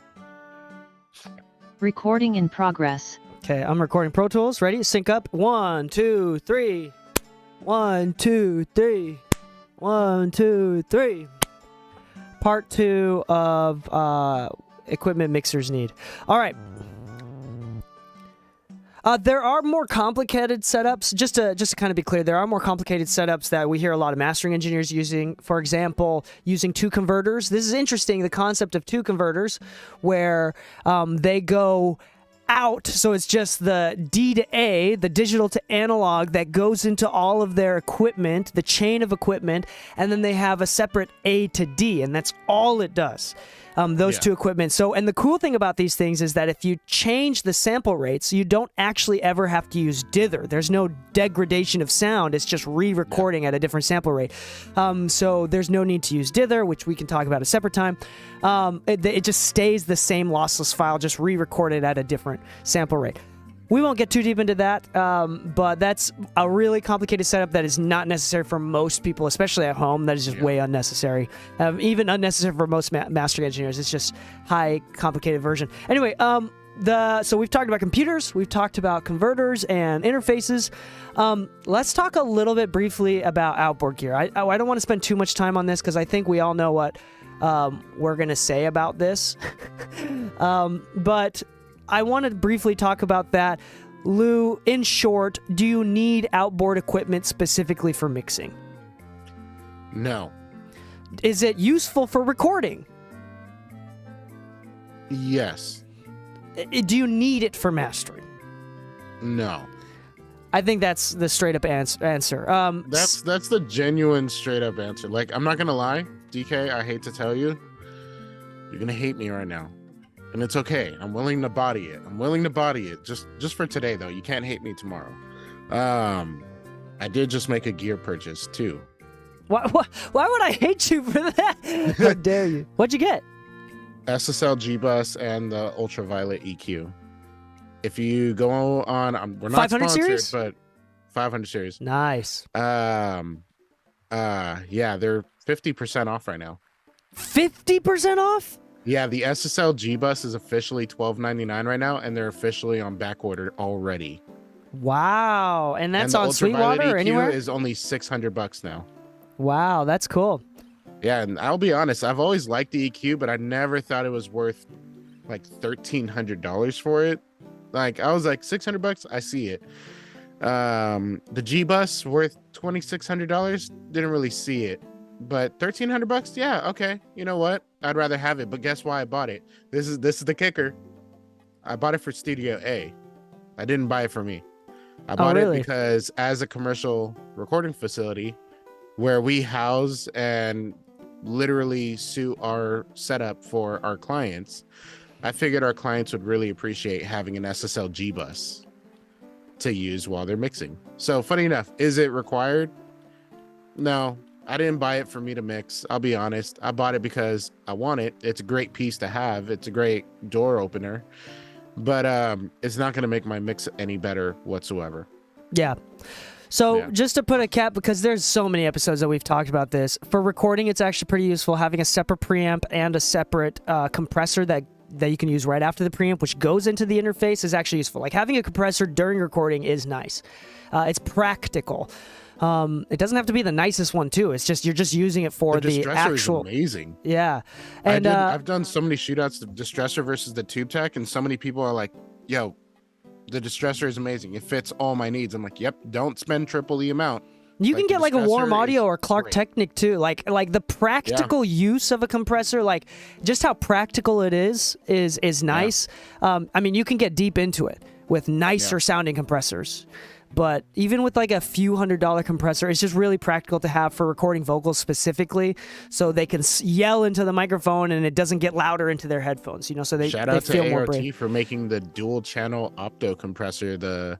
Recording in progress. Okay, I'm recording Pro Tools. Ready? Sync up. 1, 2, 3. 1, 2, 3. 1, 2, 3. Part 2 of equipment mixers need. All right. There are more complicated setups. Just to kind of be clear, there are more complicated setups that we hear a lot of mastering engineers using. For example, using two converters. This is interesting, the concept of two converters, where they go out, so it's just the D to A, the digital to analog, that goes into all of their equipment, the chain of equipment, and then they have a separate A to D, and that's all it does. Those two equipment. So, and the cool thing about these things is that if you change the sample rates, you don't actually ever have to use dither. There's no degradation of sound. It's just re-recording at a different sample rate. So there's no need to use dither, which we can talk about a separate time. It just stays the same lossless file, just re-recorded at a different sample rate. We won't get too deep into that, but that's a really complicated setup that is not necessary for most people, especially at home. That is just way unnecessary. Even unnecessary for most mastering engineers. It's just high, complicated version. Anyway, so we've talked about computers, we've talked about converters and interfaces. Let's talk a little bit briefly about outboard gear. I don't want to spend too much time on this because I think we all know what we're going to say about this. But I want to briefly talk about that. Lou, in short, do you need outboard equipment specifically for mixing? No. Is it useful for recording? Yes. Do you need it for mastering? No. I think that's the straight up answer. That's the genuine straight up answer. Like, I'm not gonna lie, DK, I hate to tell you, you're gonna hate me right now. And it's okay. I'm willing to body it. Just for today though. You can't hate me tomorrow. I did just make a gear purchase too. Why would I hate you for that? How dare you? What'd you get? SSL G-Bus and the ultraviolet EQ. If you go on, we're not 500 sponsored, series? but 500 series. Nice. Yeah, they're 50% off right now. 50% off? Yeah, the SSL G-Bus is officially $12.99 right now, and they're officially on back order already. Wow. And that's the on ultraviolet Sweetwater or EQ anywhere? is only $600 now. Wow, that's cool. Yeah, and I'll be honest, I've always liked the EQ, but I never thought it was worth like $1,300 for it. Like, I was like, $600, I see it. The G-Bus worth $2,600, didn't really see it. But $1,300, yeah, okay. You know what? I'd rather have it. But guess why I bought it? This is the kicker. I bought it for Studio A. I didn't buy it for me. I bought it because as a commercial recording facility where we house and literally suit our setup for our clients, I figured our clients would really appreciate having an SSL G-Bus to use while they're mixing. So funny enough, is it required? No. I didn't buy it for me to mix. I'll be honest. I bought it because I want it. It's a great piece to have. It's a great door opener. But it's not going to make my mix any better whatsoever. Yeah. So just to put a cap, because there's so many episodes that we've talked about this, for recording it's actually pretty useful having a separate preamp and a separate compressor that you can use right after the preamp, which goes into the interface, is actually useful. Like having a compressor during recording is nice. It's practical. It doesn't have to be the nicest one too. It's just you're just using it for the actual. Is amazing. Yeah, and I've done so many shootouts, the Distressor versus the Tube Tech, and so many people are like, "Yo, the Distressor is amazing. It fits all my needs." I'm like, "Yep, don't spend triple the amount." You can get like a Warm Audio or Clark great. Technic too. Like the practical use of a compressor, like just how practical it is nice. I mean, you can get deep into it with nicer sounding compressors. But even with like a few $100 compressor, it's just really practical to have for recording vocals specifically, so they can yell into the microphone and it doesn't get louder into their headphones. You know, so they Shout they out feel to more ART brave. for making the dual channel opto compressor. That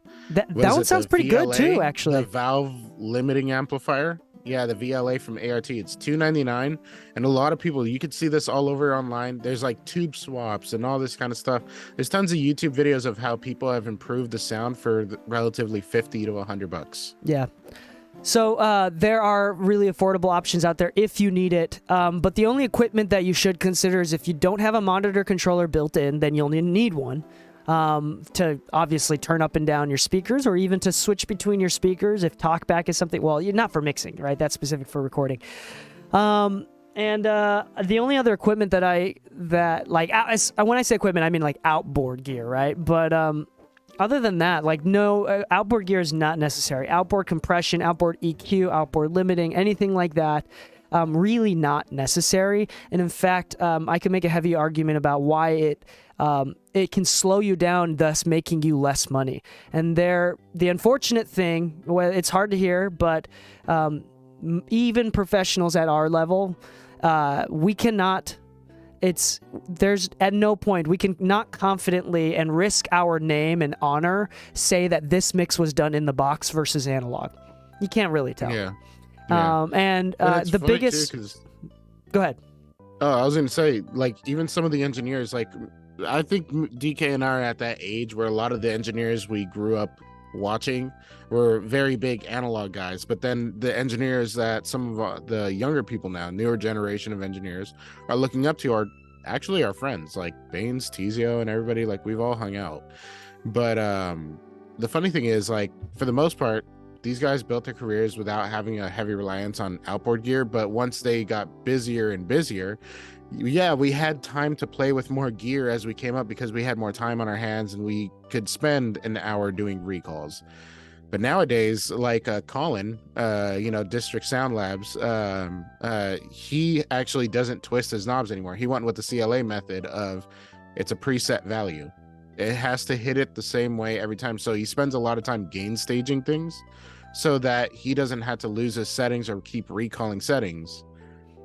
one sounds pretty good too, actually. The valve limiting amplifier. Yeah, the VLA from ART. It's $299, and a lot of people, you could see this all over online. There's like tube swaps and all this kind of stuff. There's tons of YouTube videos of how people have improved the sound for relatively $50 to $100. Yeah. So there are really affordable options out there if you need it. But the only equipment that you should consider is if you don't have a monitor controller built in, then you'll need one. To obviously turn up and down your speakers, or even to switch between your speakers if TalkBack is something. Well, you're not for mixing, right? That's specific for recording. And the only other equipment that when I say equipment, I mean like outboard gear, right? But other than that, like no outboard gear is not necessary. Outboard compression, outboard EQ, outboard limiting, anything like that. Really not necessary. And in fact, I can make a heavy argument about why it can slow you down, thus making you less money. And the unfortunate thing, well, it's hard to hear, but even professionals at our level, we cannot. There's at no point we can not confidently and risk our name and honor say that this mix was done in the box versus analog. You can't really tell. Yeah. And it's the funny, biggest. too, 'cause- Go ahead. Oh, I was gonna say, like, even some of the engineers, like, I think DK and I are at that age where a lot of the engineers we grew up watching were very big analog guys, but then the engineers that some of the younger people now, newer generation of engineers, are looking up to are actually our friends, like Baines, Tizio, and everybody. Like, we've all hung out. But the funny thing is, like, for the most part, these guys built their careers without having a heavy reliance on outboard gear. But once they got busier and busier, yeah, we had time to play with more gear as we came up because we had more time on our hands and we could spend an hour doing recalls. But nowadays, like Colin, District Sound Labs, he actually doesn't twist his knobs anymore. He went with the CLA method of it's a preset value. It has to hit it the same way every time. So he spends a lot of time gain staging things so that he doesn't have to lose his settings or keep recalling settings.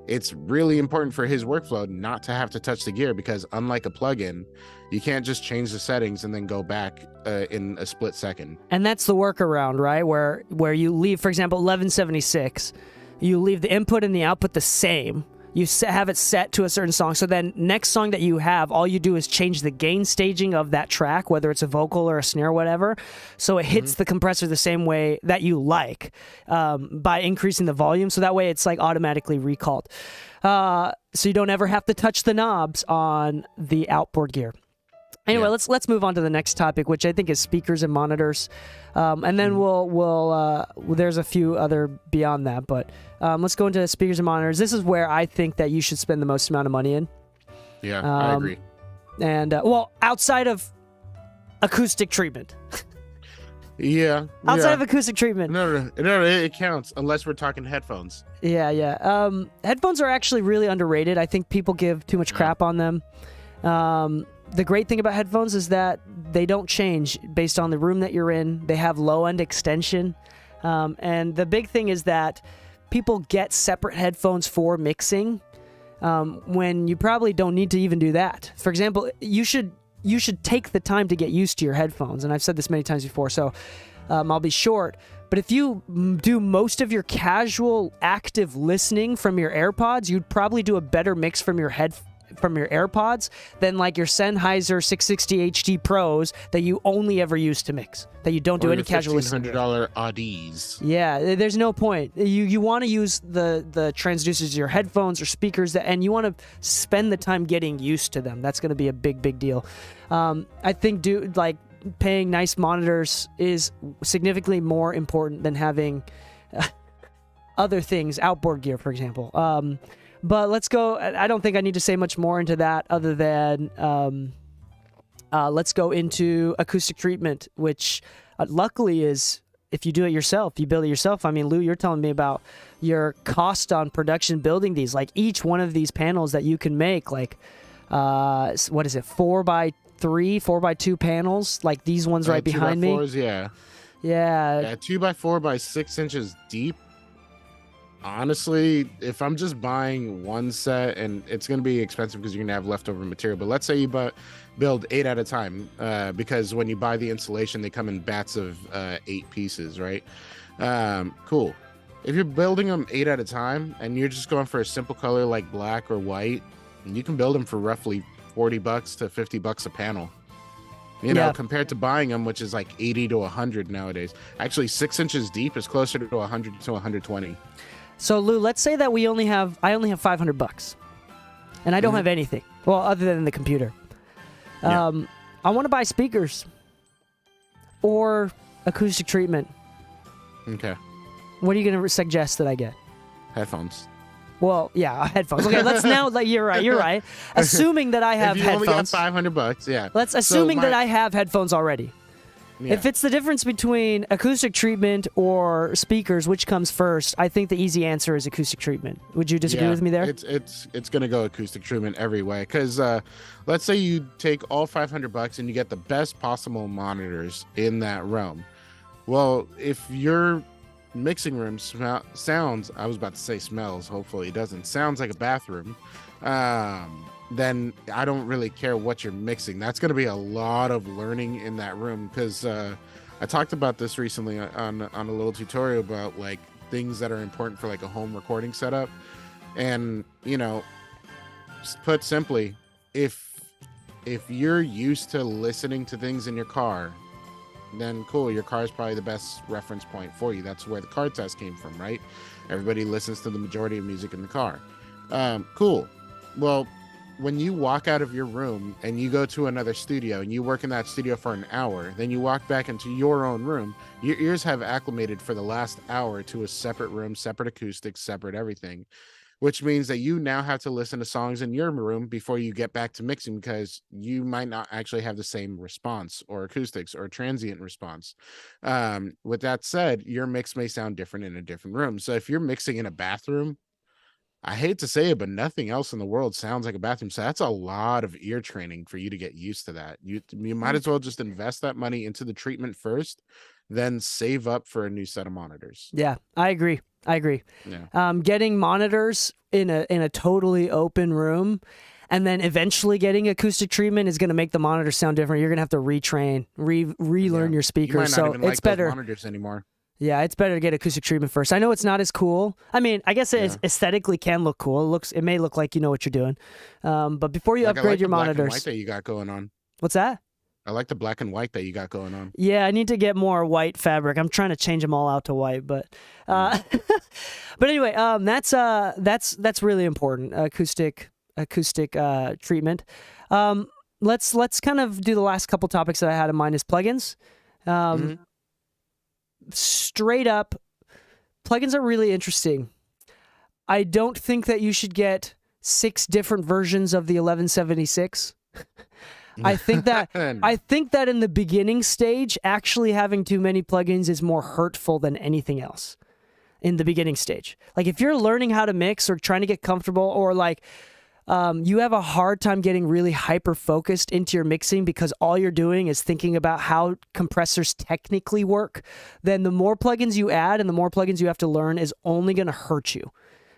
It's really important for his workflow not to have to touch the gear, because unlike a plugin, you can't just change the settings and then go back in a split second. And that's the workaround, right? Where you leave, for example, 1176, you leave the input and the output the same. You have it set to a certain song. So then next song that you have, all you do is change the gain staging of that track, whether it's a vocal or a snare or whatever. So it hits the compressor the same way that you like, by increasing the volume. So that way it's like automatically recalled. So you don't ever have to touch the knobs on the outboard gear. Anyway, Yeah. let's move on to the next topic, which I think is speakers and monitors, and then we'll there's a few other beyond that, but let's go into speakers and monitors. This is where I think that you should spend the most amount of money in. Yeah, I agree. And outside of acoustic treatment, outside of acoustic treatment, No, it counts unless we're talking headphones. yeah. Headphones are actually really underrated. I think people give too much crap on them. The great thing about headphones is that they don't change based on the room that you're in. They have low-end extension. And the big thing is that people get separate headphones for mixing when you probably don't need to even do that. For example, you should take the time to get used to your headphones. And I've said this many times before, so I'll be short. But if you do most of your casual, active listening from your AirPods, you'd probably do a better mix from your AirPods than like your Sennheiser 660 HD Pros that you only ever use to mix, that you don't do Or any your casual listening. $1,500 Audis. Yeah, there's no point. You want to use the transducers, your headphones or speakers, and you want to spend the time getting used to them. That's going to be a big deal. I think paying nice monitors is significantly more important than having other things, outboard gear, for example. But let's go. I don't think I need to say much more into that other than let's go into acoustic treatment, which luckily is, if you do it yourself, you build it yourself. I mean, Lou, you're telling me about your cost on production building these. Like each one of these panels that you can make, like, what is it, 4x3, 4x2 panels? Like these ones right behind me. 2x4s, yeah. Yeah. Yeah, 2x4 by 6 inches deep. Honestly, if I'm just buying one set, and it's going to be expensive because you're going to have leftover material, but let's say you build 8 at a time, because when you buy the insulation, they come in bats of 8 pieces, right? Cool. If you're building them 8 at a time and you're just going for a simple color like black or white, you can build them for roughly $40 to $50 a panel. You know, Yeah. compared to buying them, which is like 80 to 100 nowadays. Actually, 6 inches deep is closer to 100 to 120. So Lou, let's say that I only have $500, and I don't Mhm. have anything. Well, other than the computer. Yeah. I want to buy speakers or acoustic treatment. Okay. What are you going to suggest that I get? Headphones. Well, yeah, headphones. Okay, let's now. Like, you're right. Assuming that I have if you only got headphones. $500, yeah. Let's assuming that I have headphones already. Yeah. If it's the difference between acoustic treatment or speakers, which comes first, I think the easy answer is acoustic treatment. Would you disagree Yeah, with me there? It's gonna go acoustic treatment every way. Because let's say you take all $500 and you get the best possible monitors in that realm. Well, if your mixing room sounds, I was about to say smells, hopefully it doesn't, sounds like a bathroom, then I don't really care what you're mixing. That's going to be a lot of learning in that room, because I talked about this recently on a little tutorial about like things that are important for like a home recording setup. And you know, put simply, if you're used to listening to things in your car, then cool, your car is probably the best reference point for you. That's where the car test came from, right? Everybody listens to the majority of music in the car. Cool. Well, when you walk out of your room and you go to another studio and you work in that studio for an hour, then you walk back into your own room, your ears have acclimated for the last hour to a separate room, separate acoustics, separate everything, which means that you now have to listen to songs in your room before you get back to mixing, because you might not actually have the same response or acoustics or transient response. With that said, your mix may sound different in a different room. So if you're mixing in a bathroom, I hate to say it, but nothing else in the world sounds like a bathroom. So that's a lot of ear training for you to get used to that. You might as well just invest that money into the treatment first, then save up for a new set of monitors. Yeah, I agree. Yeah. Getting monitors in a totally open room, and then eventually getting acoustic treatment is going to make the monitor sound different. You're going to have to retrain, relearn your You speakers. might not So even like it's those better. monitors anymore. Yeah, it's better to get acoustic treatment first. I know it's not as cool. I mean, I guess it aesthetically can look cool. It may look like you know what you're doing. But before you Like, I upgrade like your the black and monitors, white that you got going on. what's that? I like the black and white that you got going on. Yeah, I need to get more white fabric. I'm trying to change them all out to white, but but anyway, that's really important. Acoustic treatment. Let's kind of do the last couple topics that I had in mind is plugins. Straight up, plugins are really interesting. I don't think that you should get 6 different versions of the 1176. I think that in the beginning stage, actually having too many plugins is more hurtful than anything else. In the beginning stage, like if you're learning how to mix or trying to get comfortable, or like you have a hard time getting really hyper focused into your mixing because all you're doing is thinking about how compressors technically work, then the more plugins you add and the more plugins you have to learn is only going to hurt you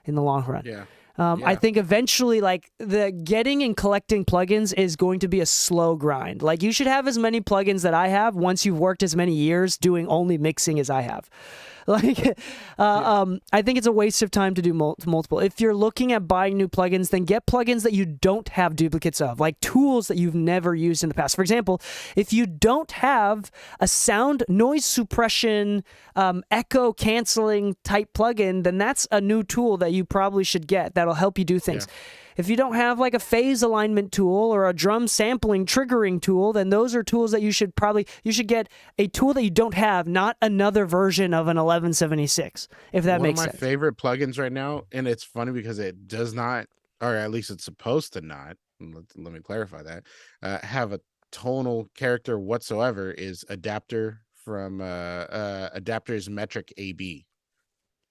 in the long run. Yeah. I think eventually, like, the getting and collecting plugins is going to be a slow grind. Like, you should have as many plugins that I have once you've worked as many years doing only mixing as I have. Like, I think it's a waste of time to do multiple. If you're looking at buying new plugins, then get plugins that you don't have duplicates of, like tools that you've never used in the past. For example, if you don't have a sound noise suppression, echo canceling type plugin, then that's a new tool that you probably should get that'll help you do things. Yeah. If you don't have like a phase alignment tool or a drum sampling triggering tool, then those are tools that you should get a tool that you don't have, not another version of an 1176, if that makes sense. One of my favorite plugins right now, and it's funny because it does not, or at least it's supposed to not, let me clarify that, have a tonal character whatsoever, is Adapter from Adapter's Metric AB.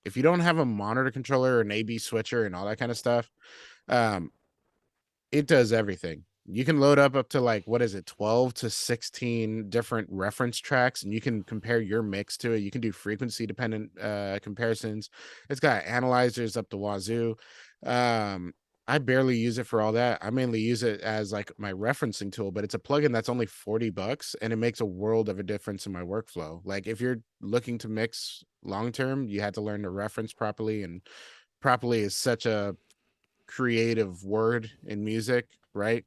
If you don't have a monitor controller or an AB switcher and all that kind of stuff, it does everything. you can load up to like, what is it, 12 to 16 different reference tracks, and you can compare your mix to it. You can do frequency dependent comparisons. It's got analyzers up the wazoo. I barely use it for all that. I mainly use it as like my referencing tool, but it's a plugin that's only $40 and it makes a world of a difference in my workflow. Like if you're looking to mix long term, you have to learn to reference properly, and properly is such a creative word in music, right?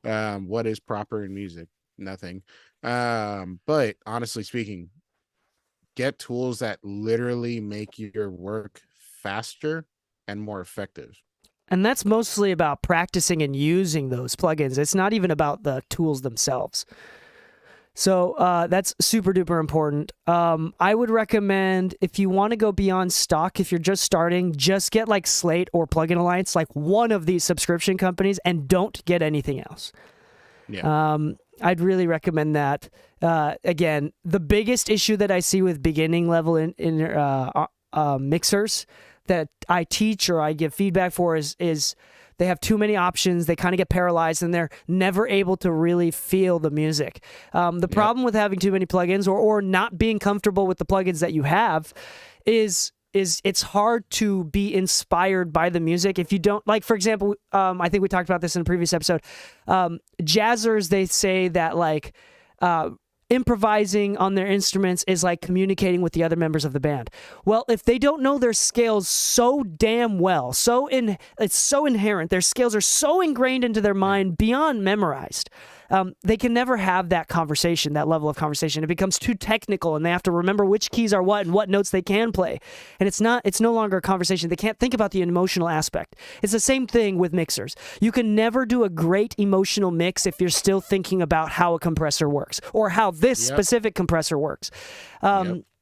What is proper in music? Nothing. But honestly speaking, get tools that literally make your work faster and more effective. And that's mostly about practicing and using those plugins. It's not even about the tools themselves. So that's super duper important. I would recommend, if you want to go beyond stock, if you're just starting, just get like Slate or Plugin Alliance, like one of these subscription companies, and don't get anything else. Yeah. I'd really recommend that. Again, the biggest issue that I see with beginning level in mixers that I teach or I give feedback for is they have too many options. They kind of get paralyzed and they're never able to really feel the music. The problem with having too many plugins or not being comfortable with the plugins that you have is it's hard to be inspired by the music if you don't, like, for example, I think we talked about this in a previous episode. Jazzers, they say that like improvising on their instruments is like communicating with the other members of the band. Well, if they don't know their scales so damn well, it's so inherent, their scales are so ingrained into their mind beyond memorized, they can never have that conversation, that level of conversation. It becomes too technical and they have to remember which keys are what and what notes they can play. And it's no longer a conversation. They can't think about the emotional aspect. It's the same thing with mixers. You can never do a great emotional mix if you're still thinking about how a compressor works or how this specific compressor works.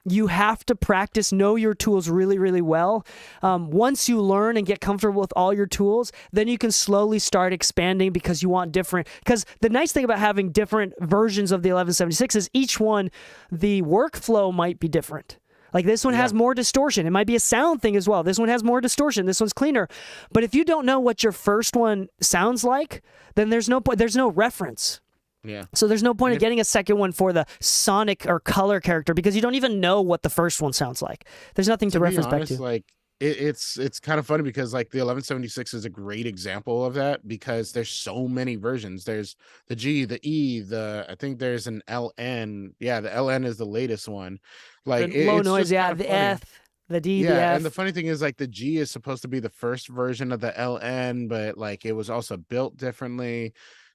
You have to practice, know your tools really, really well. Once you learn and get comfortable with all your tools, then you can slowly start expanding because you want different. Because the nice thing about having different versions of the 1176 is each one, the workflow might be different. Like this one has more distortion. It might be a sound thing as well. This one has more distortion. This one's cleaner. But if you don't know what your first one sounds like, then there's no point. There's no reference. Yeah. So there's no point in getting a second one for the sonic or color character because you don't even know what the first one sounds like. There's nothing to reference back to. Like it's kind of funny because like the 1176 is a great example of that because there's so many versions. There's the G, the E, I think there's an LN. Yeah, the LN is the latest one. Like the low it's noise, just the funny. F, the D, the Yeah, F. and the funny thing is like the G is supposed to be the first version of the LN, but like it was also built differently.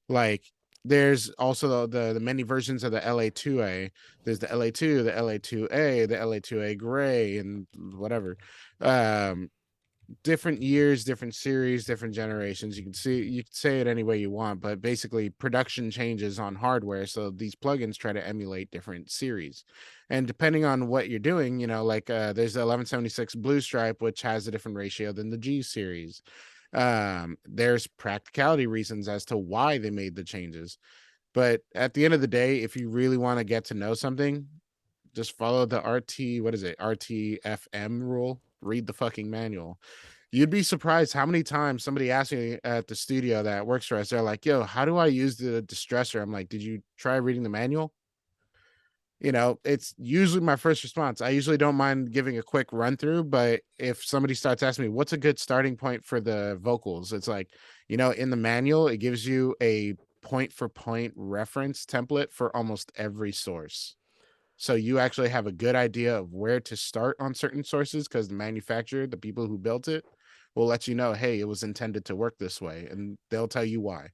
Like there's also the many versions of the LA2A. There's the LA2, the LA2A, the LA2A gray, and whatever. Different years, different series, different generations. You can say it any way you want, but basically production changes on hardware. So these plugins try to emulate different series. And depending on what you're doing, like there's the 1176 Blue Stripe, which has a different ratio than the G series. There's practicality reasons as to why they made the changes, but at the end of the day, if you really want to get to know something, just follow the RTFM rule. Read the fucking manual. You'd be surprised how many times somebody asks me at the studio that works for us, they're like, yo, how do I use the distressor? I'm like, did you try reading the manual? It's usually my first response. I usually don't mind giving a quick run through, but if somebody starts asking me what's a good starting point for the vocals, it's like, in the manual, it gives you a point for point reference template for almost every source. So you actually have a good idea of where to start on certain sources because the manufacturer, the people who built it, will let you know, hey, it was intended to work this way, and they'll tell you why.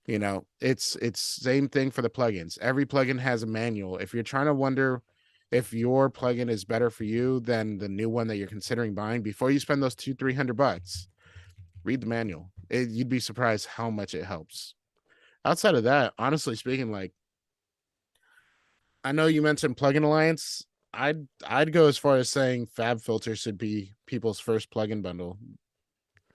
It's same thing for the plugins. Every plugin has a manual. If you're trying to wonder if your plugin is better for you than the new one that you're considering buying, before you spend those $200-$300, read the manual. You'd be surprised how much it helps. Outside of that, honestly speaking, like, I know you mentioned Plugin Alliance. I'd go as far as saying FabFilter should be people's first plugin bundle.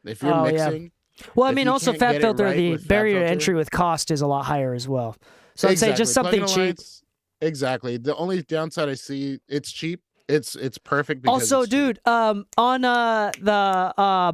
If you're mixing, well, I mean, also FabFilter, the barrier to entry with cost is a lot higher as well. So I'd say just something cheap. Exactly. The only downside I see, it's cheap. It's perfect because Also, it's cheap. dude, on the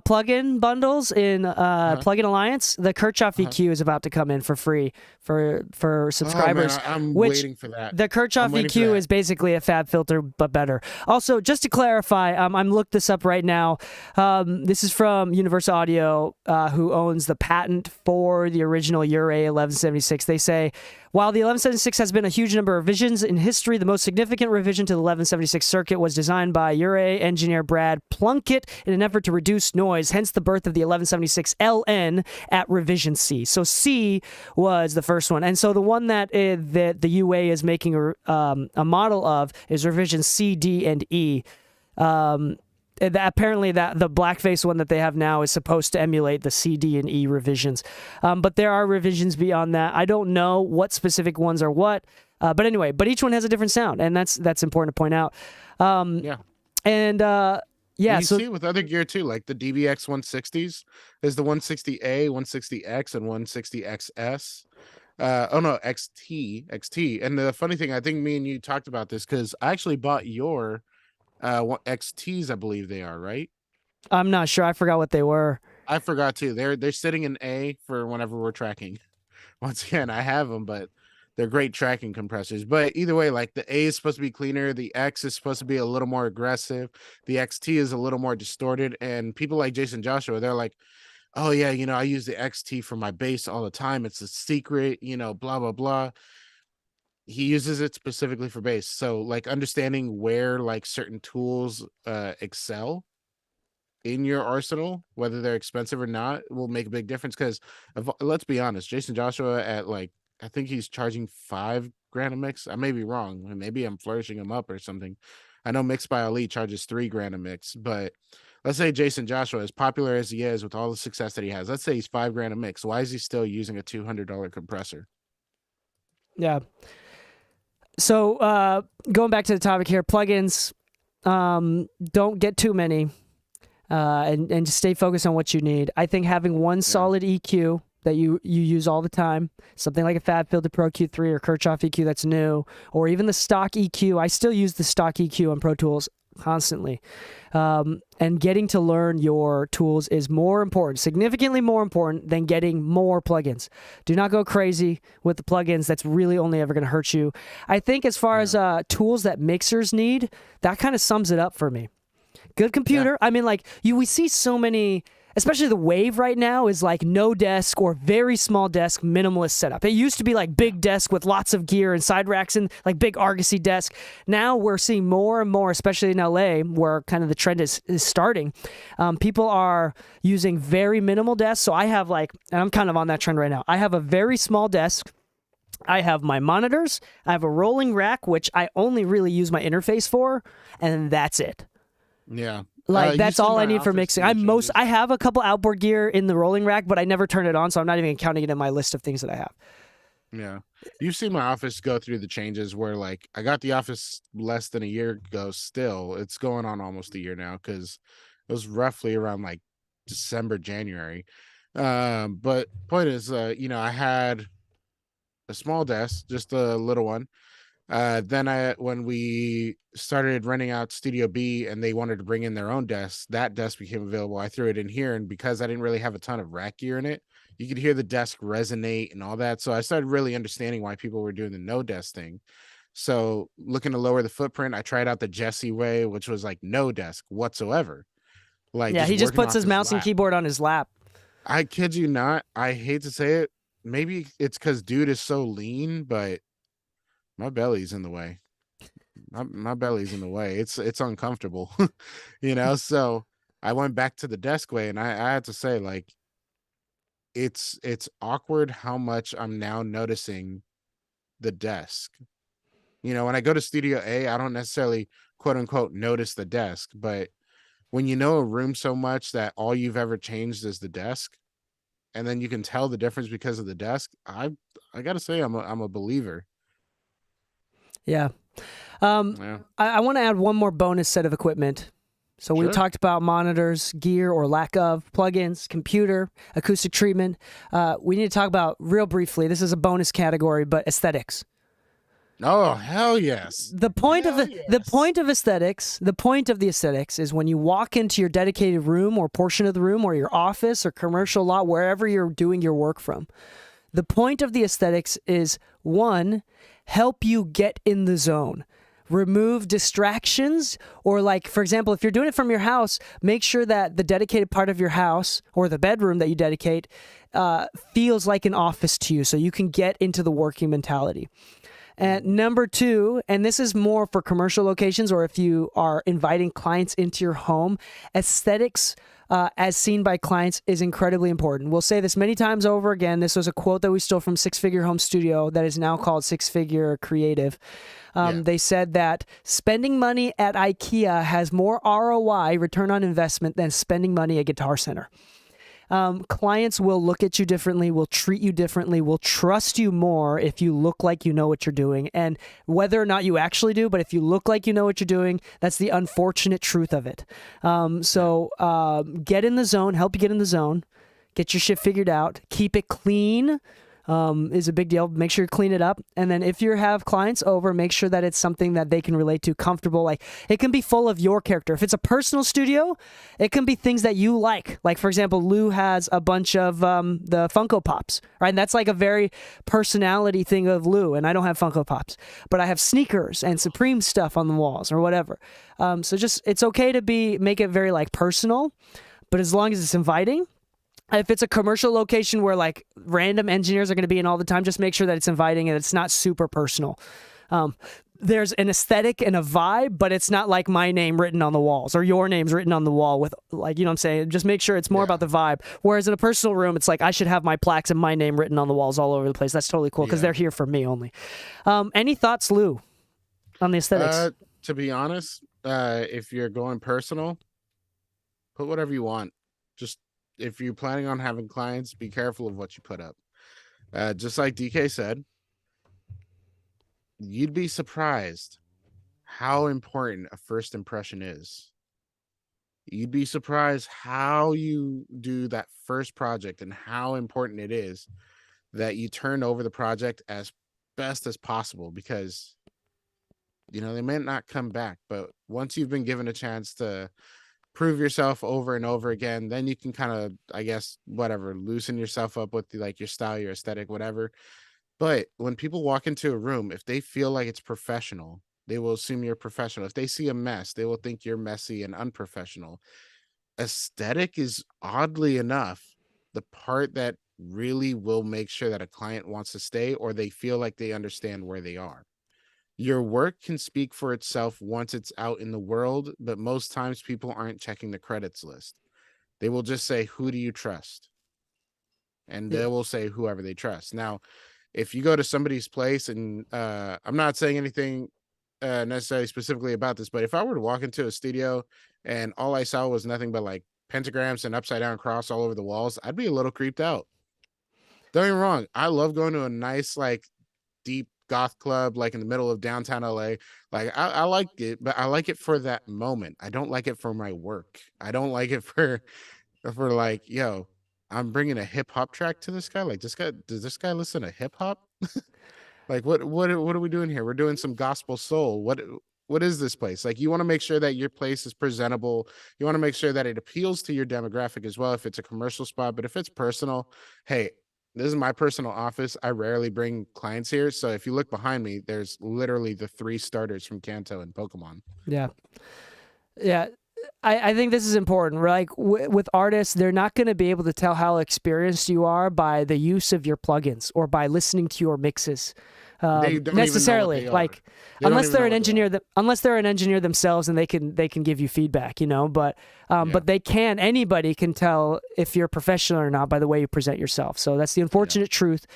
plugin bundles in Plugin Alliance, the Kirchhoff EQ is about to come in for free for subscribers. Oh man, I'm which waiting for that. the Kirchhoff I'm waiting for EQ that. is basically a fab filter, but better. Also, just to clarify, I'm looked this up right now. This is from Universal Audio, who owns the patent for the original Ure 1176. They say, while the 1176 has been a huge number of revisions in history, the most significant revision to the 1176 circuit was designed by Ure engineer Brad Plunkett in an effort to reduce noise, hence the birth of the 1176 LN at revision C. So C was the first one. And so the one that the UA is making a model of is revision C, D, and E. Apparently that the blackface one that they have now is supposed to emulate the C, D, and E revisions. But there are revisions beyond that. I don't know what specific ones are what. But anyway, each one has a different sound, and that's important to point out. Yeah. And You so see it with other gear too, like the DBX 160s. There's the 160A, 160X, and 160XS. Oh no, XT. And the funny thing, I think me and you talked about this because I actually bought your XTs, I believe they are, right? I'm not sure. I forgot what they were. I forgot too. They're sitting in A for whenever we're tracking. Once again, I have them, but they're great tracking compressors. But either way, like the A is supposed to be cleaner, the X is supposed to be a little more aggressive, the XT is a little more distorted, and people like Jason Joshua, they're like, oh yeah, I use the XT for my bass all the time. It's a secret, blah blah blah. He uses it specifically for bass. So like understanding where like certain tools excel in your arsenal, whether they're expensive or not, will make a big difference. Because let's be honest, Jason Joshua at like, I think he's charging $5,000 a mix. I may be wrong. Maybe I'm flourishing him up or something. I know Mixed by Ali charges $3,000 a mix, but let's say Jason Joshua, as popular as he is with all the success that he has, let's say he's $5,000 a mix. Why is he still using a $200 compressor? Yeah. So going back to the topic here, plugins, don't get too many, and just stay focused on what you need. I think having one solid EQ that you use all the time, something like a FabFilter Pro Q3 or Kirchhoff EQ that's new, or even the stock EQ. I still use the stock EQ on Pro Tools constantly. And getting to learn your tools is more important, significantly more important than getting more plugins. Do not go crazy with the plugins. That's really only ever going to hurt you. I think as far as tools that mixers need, that kind of sums it up for me. Good computer. I mean, like we see so many, especially the wave right now is like no desk or very small desk minimalist setup. It used to be like big desk with lots of gear and side racks and like big Argosy desk. Now we're seeing more and more, especially in LA, where kind of the trend is starting. People are using very minimal desks. So I have and I'm kind of on that trend right now. I have a very small desk. I have my monitors. I have a rolling rack, which I only really use my interface for, and that's it. Yeah. That's all I need for mixing. I have a couple outboard gear in the rolling rack, but I never turn it on, so I'm not even counting it in my list of things that I have. Yeah. You've seen my office go through the changes where like I got the office less than a year ago still. It's going on almost a year now because it was roughly around like December, January. But point is, I had a small desk, just a little one. Then when we started renting out Studio B and they wanted to bring in their own desk, that desk became available. I threw it in here, and because I didn't really have a ton of rack gear in it, you could hear the desk resonate and all that. So I started really understanding why people were doing the no desk thing. So looking to lower the footprint, I tried out the Jesse way, which was like no desk whatsoever. Like he just working puts off his mouse and lap. keyboard on his lap. I kid you not. I hate to say it. Maybe it's because dude is so lean, but my belly's in the way. My belly's in the way. It's uncomfortable, So I went back to the desk way, and I had to say, like, it's awkward how much I'm now noticing the desk. When I go to Studio A, I don't necessarily quote unquote notice the desk, but when you know a room so much that all you've ever changed is the desk, and then you can tell the difference because of the desk, I gotta say I'm a believer. Yeah. Yeah. I want to add one more bonus set of equipment. So we Sure. talked about monitors, gear or lack of, plugins, computer, acoustic treatment. We need to talk about real briefly. This is a bonus category, but aesthetics. Oh, hell yes. The point of Hell the yes. point of aesthetics, the point of the aesthetics is when you walk into your dedicated room or portion of the room or your office or commercial lot, wherever you're doing your work from. The point of the aesthetics is, one, help you get in the zone. Remove distractions, or like, for example, if you're doing it from your house, make sure that the dedicated part of your house or the bedroom that you dedicate feels like an office to you so you can get into the working mentality. And number two, and this is more for commercial locations or if you are inviting clients into your home, aesthetics as seen by clients is incredibly important. We'll say this many times over again. This was a quote that we stole from Six Figure Home Studio that is now called Six Figure Creative. They said that spending money at IKEA has more ROI, return on investment, than spending money at Guitar Center. Clients will look at you differently, will treat you differently, will trust you more if you look like you know what you're doing. And whether or not you actually do, but if you look like you know what you're doing, that's the unfortunate truth of it. So get in the zone, help you get in the zone, get your shit figured out, keep it clean. Is a big deal. Make sure you clean it up. And then if you have clients over, make sure that it's something that they can relate to, comfortable. Like, it can be full of your character. If it's a personal studio, it can be things that you like. Like, for example, Lou has a bunch of the Funko Pops, right? And that's like a very personality thing of Lou. And I don't have Funko Pops, but I have sneakers and Supreme stuff on the walls or whatever. So just, it's okay to make it very like personal, but as long as it's inviting. If it's a commercial location where like random engineers are going to be in all the time, just make sure that it's inviting and it's not super personal. There's an aesthetic and a vibe, but it's not like my name written on the walls or your name's written on the wall with, like, you know what I'm saying? Just make sure it's more about the vibe. Whereas in a personal room, it's like I should have my plaques and my name written on the walls all over the place. That's totally cool because they're here for me only. Any thoughts, Lou, on the aesthetics? To be honest, if you're going personal, put whatever you want. Just if you're planning on having clients, be careful of what you put up. Just like DK said, you'd be surprised how important a first impression is. You'd be surprised how you do that first project and how important it is that you turn over the project as best as possible, because they may not come back, but once you've been given a chance to prove yourself over and over again, then you can kind of, I guess, loosen yourself up with your style, your aesthetic, whatever. But when people walk into a room, if they feel like it's professional, they will assume you're professional. If they see a mess, they will think you're messy and unprofessional. Aesthetic is, oddly enough, the part that really will make sure that a client wants to stay or they feel like they understand where they are. Your work can speak for itself once it's out in the world, but most times people aren't checking the credits list. They will just say, who do you trust? And they will say whoever they trust. Now, if you go to somebody's place, and I'm not saying anything necessarily specifically about this, but if I were to walk into a studio and all I saw was nothing but like pentagrams and upside down cross all over the walls, I'd be a little creeped out. Don't get me wrong. I love going to a nice, like, deep goth club, like in the middle of downtown LA. Like, I like it, but I like it for that moment. I don't like it for my work. I don't like it for like, yo, I'm bringing a hip hop track to this guy. Like, does this guy listen to hip hop? Like, what are we doing here? We're doing some gospel soul. What is this place? Like, you want to make sure that your place is presentable. You want to make sure that it appeals to your demographic as well, if it's a commercial spot. But if it's personal, hey, this is my personal office. I rarely bring clients here. So if you look behind me, there's literally the 3 starters from Kanto and Pokemon. Yeah. I think this is important. Like, with artists, they're not going to be able to tell how experienced you are by the use of your plugins or by listening to your mixes. They don't necessarily, even know what they are. like, They unless don't they're even an know what they engineer, unless they're an engineer themselves, and they can give you feedback, but anybody can tell if you're professional or not by the way you present yourself. So that's the unfortunate truth.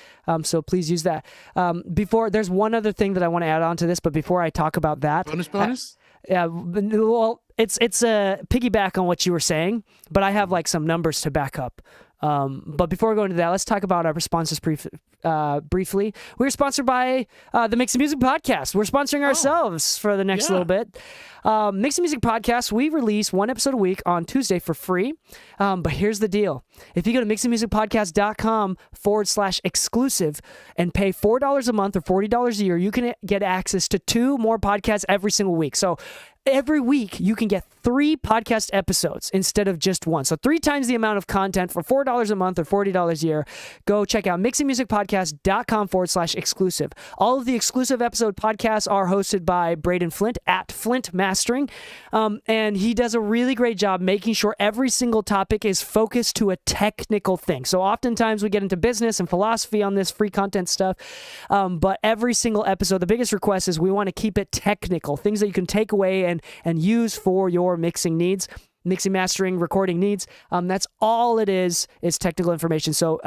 So please use that. There's one other thing that I want to add on to this, but before I talk about that, bonus. Well, it's a piggyback on what you were saying, but I have like some numbers to back up But before we go into that, let's talk about our sponsors briefly. We're sponsored by the Mix and Music Podcast. We're sponsoring ourselves for the next little bit. Mix and Music Podcast, we release one episode a week on Tuesday for free. But here's the deal. If you go to mixandmusicpodcast.com/exclusive and pay $4 a month or $40 a year, you can get access to 2 more podcasts every single week. So every week, you can get 3 podcast episodes instead of just 1. So 3 times the amount of content for $4 a month or $40 a year. Go check out mixandmusicpodcast.com/exclusive. All of the exclusive episode podcasts are hosted by Braden Flint at Flint Mastering. And he does a really great job making sure every single topic is focused to a technical thing. So oftentimes we get into business and philosophy on this free content stuff. But every single episode, the biggest request is we want to keep it technical, things that you can take away and use for your mixing needs, mixing, mastering, recording needs. That's all it is technical information. So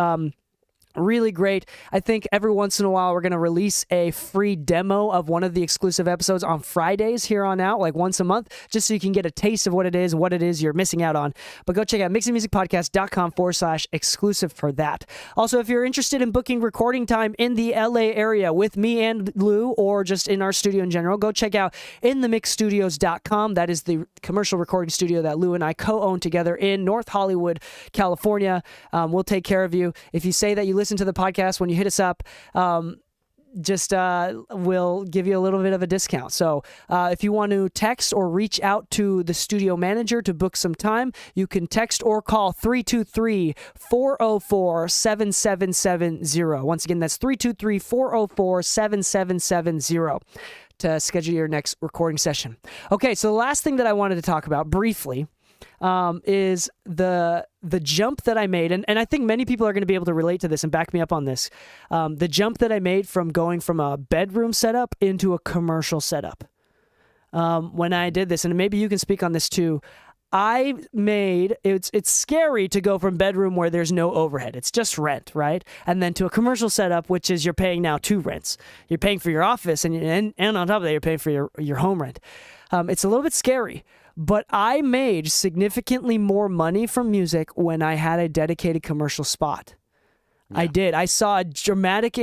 really great. I think every once in a while we're going to release a free demo of one of the exclusive episodes on Fridays here on out, like once a month, just so you can get a taste of what it is you're missing out on. But go check out mixingmusicpodcast.com/exclusive for that. Also, if you're interested in booking recording time in the LA area with me and Lou, or just in our studio in general, go check out inthemixstudios.com. That is the commercial recording studio that Lou and I co-own together in North Hollywood, California. We'll take care of you. If you say that you listen to the podcast, when you hit us up, we'll give you a little bit of a discount. So if you want to text or reach out to the studio manager to book some time, you can text or call 323-404-7770. Once again, that's 323-404-7770 to schedule your next recording session. Okay, so the last thing that I wanted to talk about briefly is the jump that I made, and I think many people are going to be able to relate to this and back me up on this. The jump that I made from going from a bedroom setup into a commercial setup. When I did this, and maybe you can speak on this too, it's scary to go from bedroom where there's no overhead. It's just rent, right? And then to a commercial setup, which is you're paying now 2 rents. You're paying for your office, and on top of that, you're paying for your home rent. It's a little bit scary. But I made significantly more money from music when I had a dedicated commercial spot. Yeah. I did. I saw a dramatic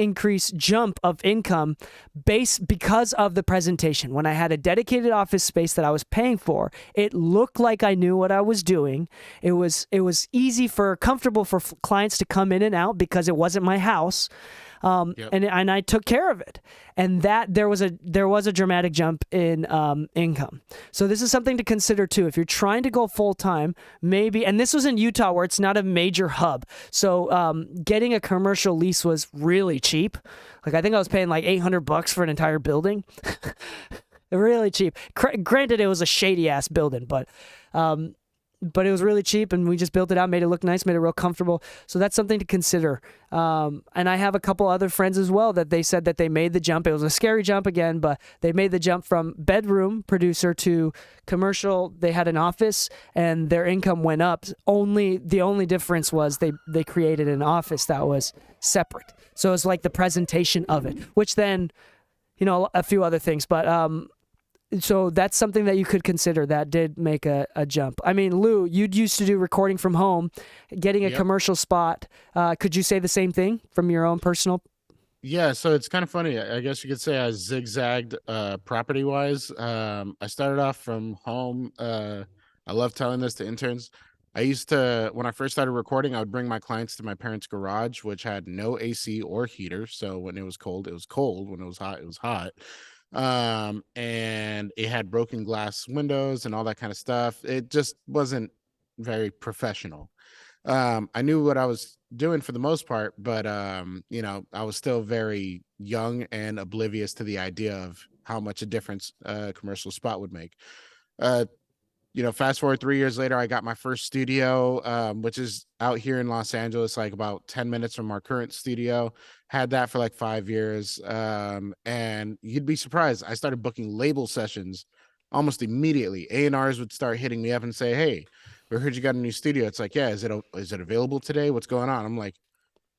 jump of income because of the presentation. When I had a dedicated office space that I was paying for, it looked like I knew what I was doing. It was comfortable for clients to come in and out because it wasn't my house. And I took care of it, and that there was a dramatic jump in income. So this is something to consider too. If you're trying to go full time, maybe, and this was in Utah where it's not a major hub, so getting a commercial lease was really cheap. Like I think I was paying like $800 for an entire building, really cheap. Granted, it was a shady ass building, but it was really cheap, and we just built it out, made it look nice, made it real comfortable. So that's something to consider. And I have a couple other friends as well that they said that they made the jump. It was a scary jump again, but they made the jump from bedroom producer to commercial. They had an office, and their income went up. The only difference was they created an office that was separate. So it was like the presentation of it, which then, a few other things, but so that's something that you could consider. That did make a jump. I mean, Lou, you used to do recording from home, getting a commercial spot. Could you say the same thing from your own personal? Yeah, so it's kind of funny. I guess you could say I zigzagged property-wise. I started off from home. I love telling this to interns. I used to, when I first started recording, I would bring my clients to my parents' garage, which had no AC or heater. So when it was cold, it was cold. When it was hot, it was hot. And it had broken glass windows and all that kind of stuff. It just wasn't very professional. I knew what I was doing for the most part, but I was still very young and oblivious to the idea of how much a difference a commercial spot would make. Fast forward 3 years later, I got my first studio, which is out here in Los Angeles, like about 10 minutes from our current studio. Had that for like 5 years. And you'd be surprised. I started booking label sessions almost immediately. A&Rs would start hitting me up and say, "Hey, we heard you got a new studio." It's like, "Yeah, is it available today? What's going on?" I'm like,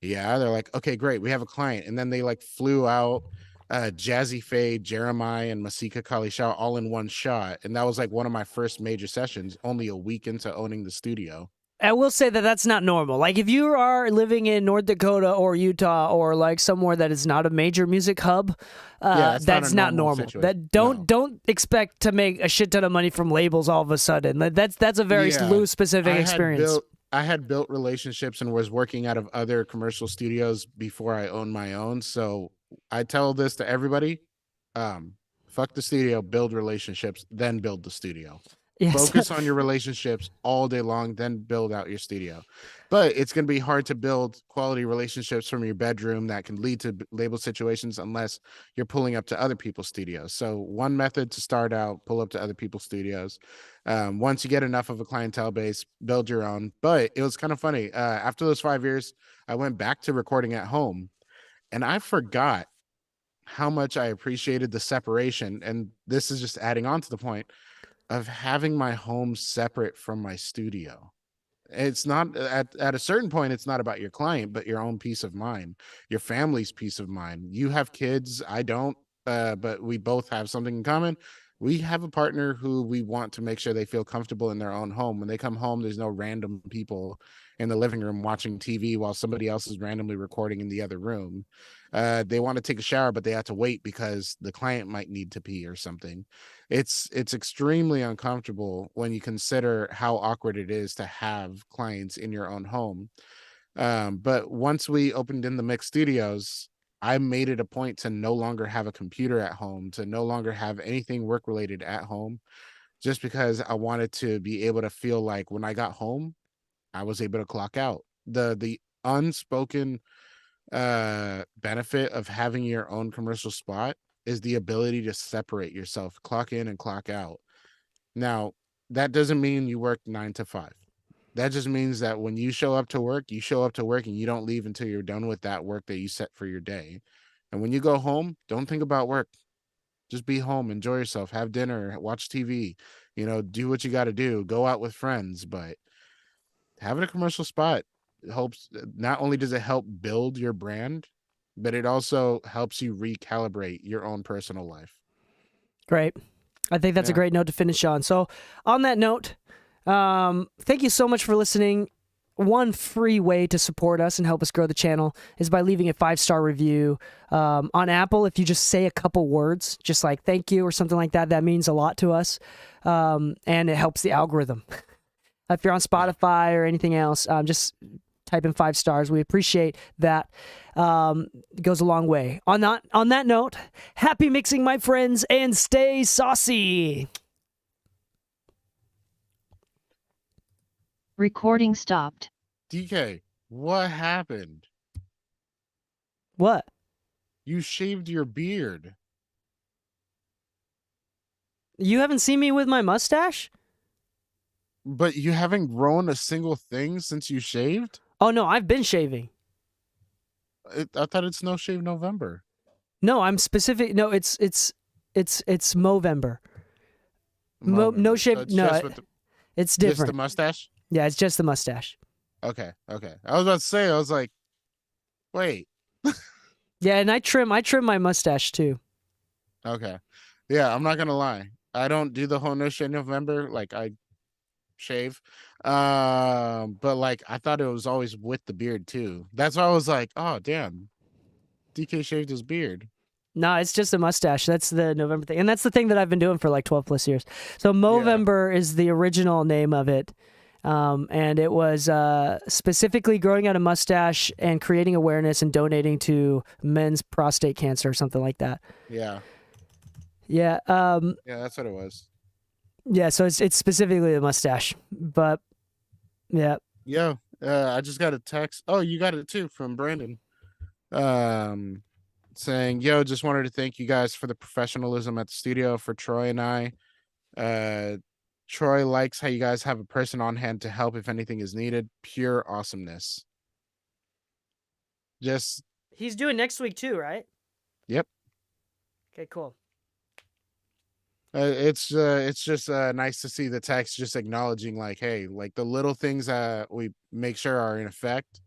"Yeah." They're like, "Okay, great. We have a client." And then they like flew out Jazzy Faye, Jeremiah, and Masika Kalisha all in one shot. And that was like one of my first major sessions, only a week into owning the studio. I will say that that's not normal. Like, if you are living in North Dakota or Utah or like somewhere that is not a major music hub, that's not a normal normal. situation. That No. don't expect to make a shit ton of money from labels all of a sudden. That's a very Yeah. loose specific experience. I had built relationships and was working out of other commercial studios before I owned my own. So I tell this to everybody: fuck the studio, build relationships, then build the studio. Yes. Focus on your relationships all day long, then build out your studio. But it's going to be hard to build quality relationships from your bedroom that can lead to label situations unless you're pulling up to other people's studios. So one method to start out, pull up to other people's studios. Once you get enough of a clientele base, build your own. But it was kind of funny. After those 5 years, I went back to recording at home, and I forgot how much I appreciated the separation. And this is just adding on to the point of having my home separate from my studio. It's not at a certain point, it's not about your client, but your own peace of mind, your family's peace of mind. You have kids, I don't, but we both have something in common. We have a partner who we want to make sure they feel comfortable in their own home. When they come home, there's no random people in the living room watching TV while somebody else is randomly recording in the other room. They want to take a shower, but they have to wait because the client might need to pee or something. It's extremely uncomfortable when you consider how awkward it is to have clients in your own home. But once we opened in the Mix Studios, I made it a point to no longer have a computer at home, to no longer have anything work related at home, just because I wanted to be able to feel like when I got home, I was able to clock out. The unspoken benefit of having your own commercial spot is the ability to separate yourself, clock in and clock out. Now, that doesn't mean you work 9 to 5. That just means that when you show up to work, you show up to work and you don't leave until you're done with that work that you set for your day. And when you go home, don't think about work. Just be home, enjoy yourself, have dinner, watch TV, do what you got to do, go out with friends. But having a commercial spot helps. Not only does it help build your brand, but it also helps you recalibrate your own personal life. Great. I think that's a Yeah. great note to finish on. So on that note, thank you so much for listening. One free way to support us and help us grow the channel is by leaving a 5-star review on Apple. If you just say a couple words, just like thank you or something like that, that means a lot to us. And it helps the algorithm. If you're on Spotify or anything else, just type in 5 stars. We appreciate that. It goes a long way. On that note, happy mixing, my friends, and stay saucy. Recording stopped. DK, what happened? What? You shaved your beard. You haven't seen me with my mustache? But you haven't grown a single thing since you shaved? Oh no, I've been shaving. I thought it's No Shave November. No, I'm specific. No, it's Movember. No Movember. shave. So it's No, just with it's just the different. mustache? Yeah, it's just the mustache. Okay. I was about to say, I was like, wait. Yeah, and I trim my mustache too. Okay. Yeah, I'm not gonna lie. I don't do the whole No Shave November. Like, I shave. But like, I thought it was always with the beard too. That's why I was like, oh damn, DK shaved his beard. No, it's just a mustache. That's the November thing. And that's the thing that I've been doing for like 12 plus years. So Movember is the original name of it. And it was specifically growing out a mustache and creating awareness and donating to men's prostate cancer or something like that. Yeah. Yeah. Yeah, that's what it was. Yeah, so it's specifically the mustache. But yeah. Yeah. I just got a text. Oh, you got it too from Brandon. Saying, yo, just wanted to thank you guys for the professionalism at the studio for Troy and I. Troy likes how you guys have a person on hand to help if anything is needed. Pure awesomeness. Just He's doing next week too, right? Yep. Okay, cool. It's just nice to see the text just acknowledging like, hey, like the little things that we make sure are in effect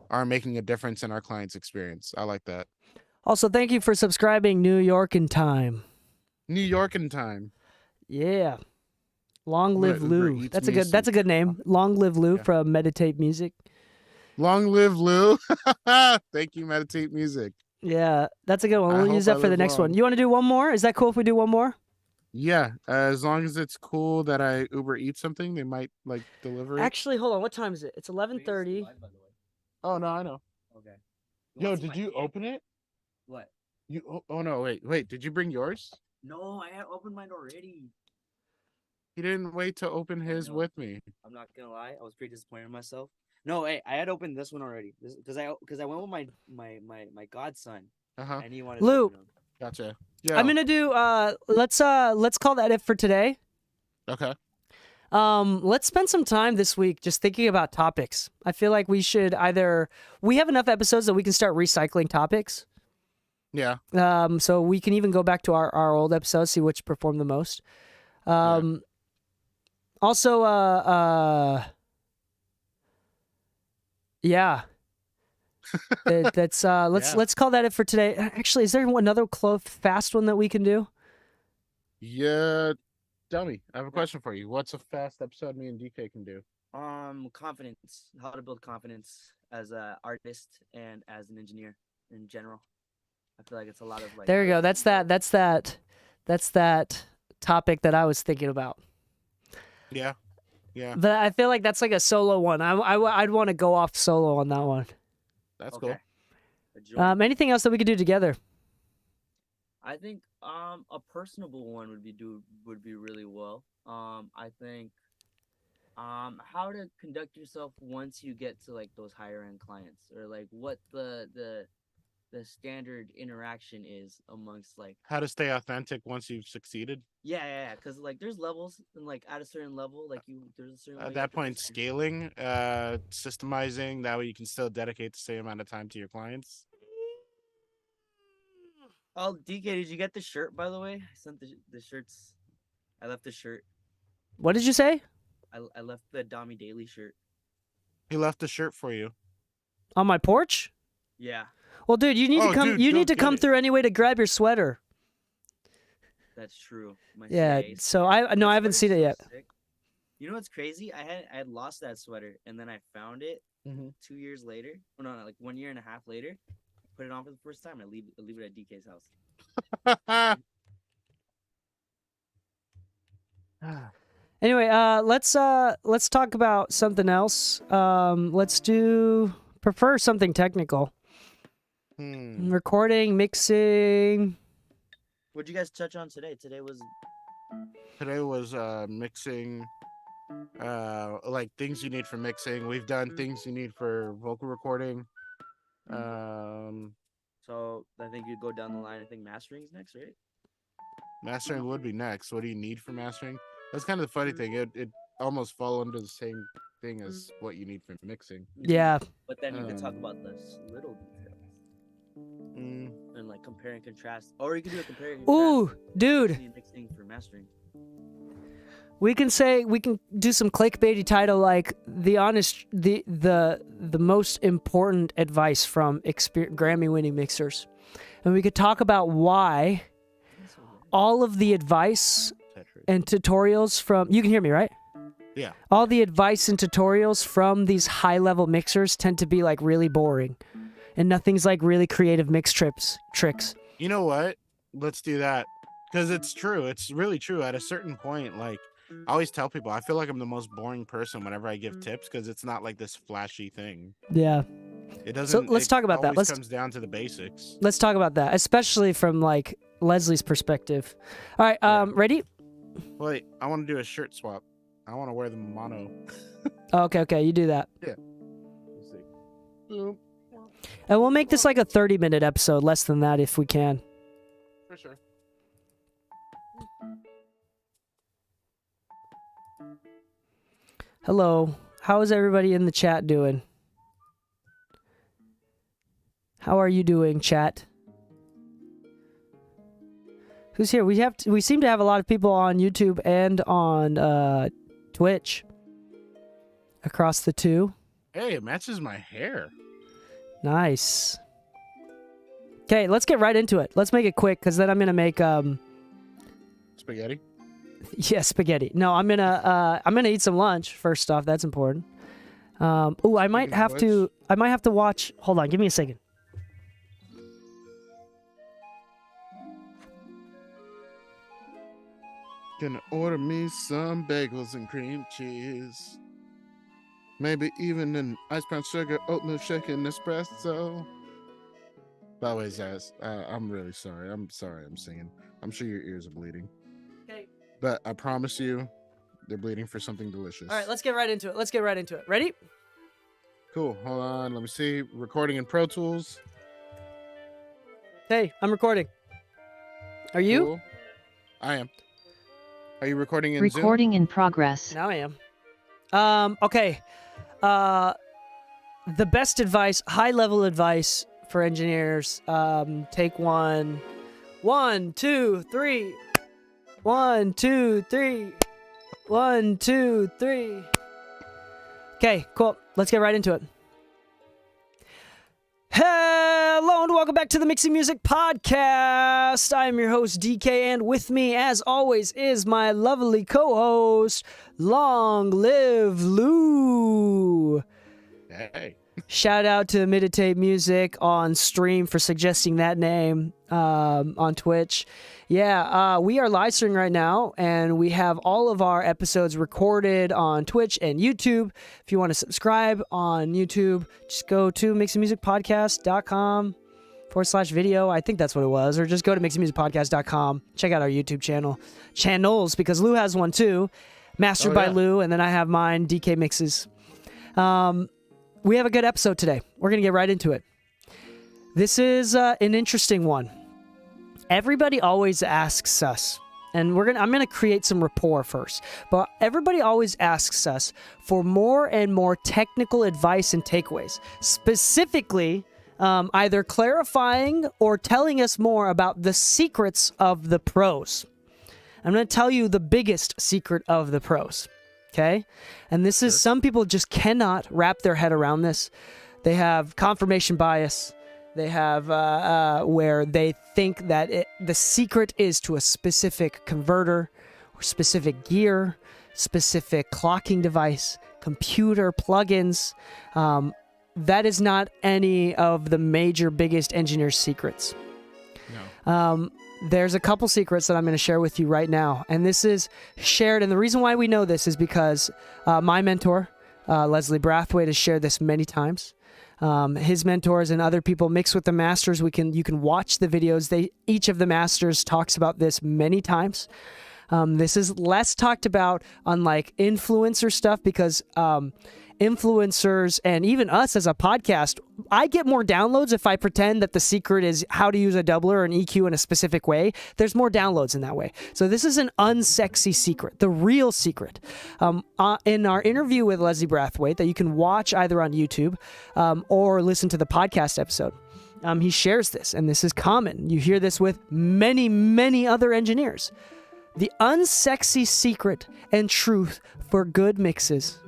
are making a difference in our client's experience. I like that. Also, thank you for subscribing, New York in Time. New York in Time. Yeah. Long I'm gonna Live Uber Lou. Eats That's a me good. some That's a good name. Long Live Lou Yeah. from Meditate Music. Long live Lou. Thank you, Meditate Music. Yeah, that's a good one. I We'll hope use I that for the live next one. long. You want to do one more? Is that cool if we do one more? Yeah, as long as it's cool that I Uber eat something, they might like deliver it. Actually, hold on. What time is it? It's 11:30. Oh no, I know. Okay. Yo, did you open it? What? Oh no, wait. Did you bring yours? No, I had opened mine already. He didn't wait to open his know. with me. I'm not gonna lie, I was pretty disappointed in myself. No, hey, I had opened this one already. Because I went with my godson Uh-huh. and he wanted Lou. to open them. Gotcha. Yeah. I'm gonna do. Let's call that it for today. Okay. Let's spend some time this week just thinking about topics. I feel like we should we have enough episodes that we can start recycling topics. Yeah. So we can even go back to our old episodes, see which performed the most. Also, yeah. Let's Yeah. let's call that it for today. Actually, is there another fast one that we can do? Yeah. Dummy, I have a question for you. What's a fast episode me and DK can do? Confidence. How to build confidence as an artist and as an engineer in general. I feel like it's a lot of like. There you go. That's that topic that I was thinking about. Yeah. Yeah. But I feel like that's like a solo one. I'd want to go off solo on that one. That's Okay. cool. Anything else that we could do together? I think a personable one would be really well. I think how to conduct yourself once you get to like those higher end clients, or like what the standard interaction is amongst like How to stay authentic once you've succeeded. yeah, because like there's levels, and like at a certain level, like there's a certain way At you that have to point, present. scaling, systemizing, that way you can still dedicate the same amount of time to your clients. Oh, DK, did you get the shirt, by the way? I sent the shirts. I left the shirt. What did you say? I left the Dami Daily shirt. He left a shirt for you. On my porch? Yeah, Well, dude, you need Oh, to come. dude, you go need to get come it. through anyway to grab your sweater. that's true. My Yeah. CA So sweater. I That I haven't seen sweater's it yet. so sick. You know what's crazy? I had lost that sweater, and then I found it Mhm. 2 years later. Oh no, like 1.5 years later. Put it on for the first time. I leave it at DK's house. Anyway, let's talk about something else. Let's prefer something technical. Recording, mixing. What'd you guys touch on today? Today was Today was mixing, like things you need for mixing. We've done things you need for vocal recording. so I think you go down the line. I think mastering's next, right? Mastering would be next. What do you need for mastering? That's kind of the funny thing. It almost fall under the same thing as what you need for mixing. Yeah. But then you could talk Um, about the little details Mm, and like compare and contrast, or you could do a compare and contrast. Ooh, dude. between mixing for mastering. We can do some clickbaity title like the most important advice from Grammy winning mixers, and we could talk about why all of the advice Tetra. and tutorials from you can hear me, right? Yeah. All the advice and tutorials from these high level mixers tend to be like really boring, and nothing's like really creative mix tricks. You know what? Let's do that. Because it's true. It's really true. At a certain point, like I always tell people, I feel like I'm the most boring person whenever I give tips because it's not like this flashy thing. Yeah. It doesn't. let's it talk about that. always comes down to the basics. Let's talk about that, especially from like Leslie's perspective. All right, Yeah. ready? Wait, I want to do a shirt swap. I want to wear the mono. Oh, okay, you do that. Let's see. Boom. And we'll make this like a 30-minute episode, less than that if we can. For sure. Hello. How is everybody in the chat doing? How are you doing, chat? Who's here? We seem to have a lot of people on YouTube and on Twitch. Across the two. Hey, it matches my hair. Nice. Okay, let's get right into it. Let's make it quick, because then I'm gonna make Spaghetti. Yeah, spaghetti. No, I'm gonna eat some lunch first off. That's important. I might have to watch. Hold on, give me a second. Gonna order me some bagels and cream cheese. Maybe even an ice brown sugar, oat milk shake, and espresso. By the way, Zaz, I'm really sorry. I'm sorry I'm singing. I'm sure your ears are bleeding. Okay. But I promise you, they're bleeding for something delicious. All right, let's get right into it. Ready? Cool. Hold on. Let me see. Recording in Pro Tools. Hey, I'm recording. Are you? Cool. I am. Are you recording in Recording in progress. Now I am. Okay. The best advice, high-level advice for engineers. Take one. 1, 2, 3. 1, 2, 3. 1, 2, 3. Okay, cool. Let's get right into it. Hello and welcome back to the Mixing Music Podcast. I am your host, DK, and with me, as always, is my lovely co-host, Long Live Lou. Hey. Shout out to Meditate Music on stream for suggesting that name on Twitch. Yeah, we are live streaming right now, and we have all of our episodes recorded on Twitch and YouTube. If you want to subscribe on YouTube, just go to mixingmusicpodcast.com/video. I think that's what it was. Or just go to mixingmusicpodcast.com. Check out our YouTube channels, because Lou has one too. Mastered by Lou, and then I have mine, DK Mixes. We have a good episode today. We're going to get right into it. This is an interesting one. Everybody always asks us, and I'm going to create some rapport first, but everybody always asks us for more and more technical advice and takeaways, specifically either clarifying or telling us more about the secrets of the pros. I'm going to tell you the biggest secret of the pros. Okay? And this is, some people just cannot wrap their head around this. They have confirmation bias. They have where they think that the secret is to a specific converter or specific gear, specific clocking device, computer, plugins. That is not any of the major, biggest engineer secrets. No. There's a couple secrets that I'm going to share with you right now. And this is shared. And the reason why we know this is because my mentor, Leslie Brathwaite, has shared this many times. His mentors and other people mix with the masters. You can watch the videos. Each of the masters talks about this many times. This is less talked about on like influencer stuff because influencers and even us as a podcast, I get more downloads if I pretend that the secret is how to use a doubler or an EQ in a specific way. There's more downloads in that way. So this is an unsexy secret, the real secret. In our interview with Leslie Brathwaite that you can watch either on YouTube or listen to the podcast episode, he shares this, and this is common. You hear this with many, many other engineers. The unsexy secret and truth for good mixes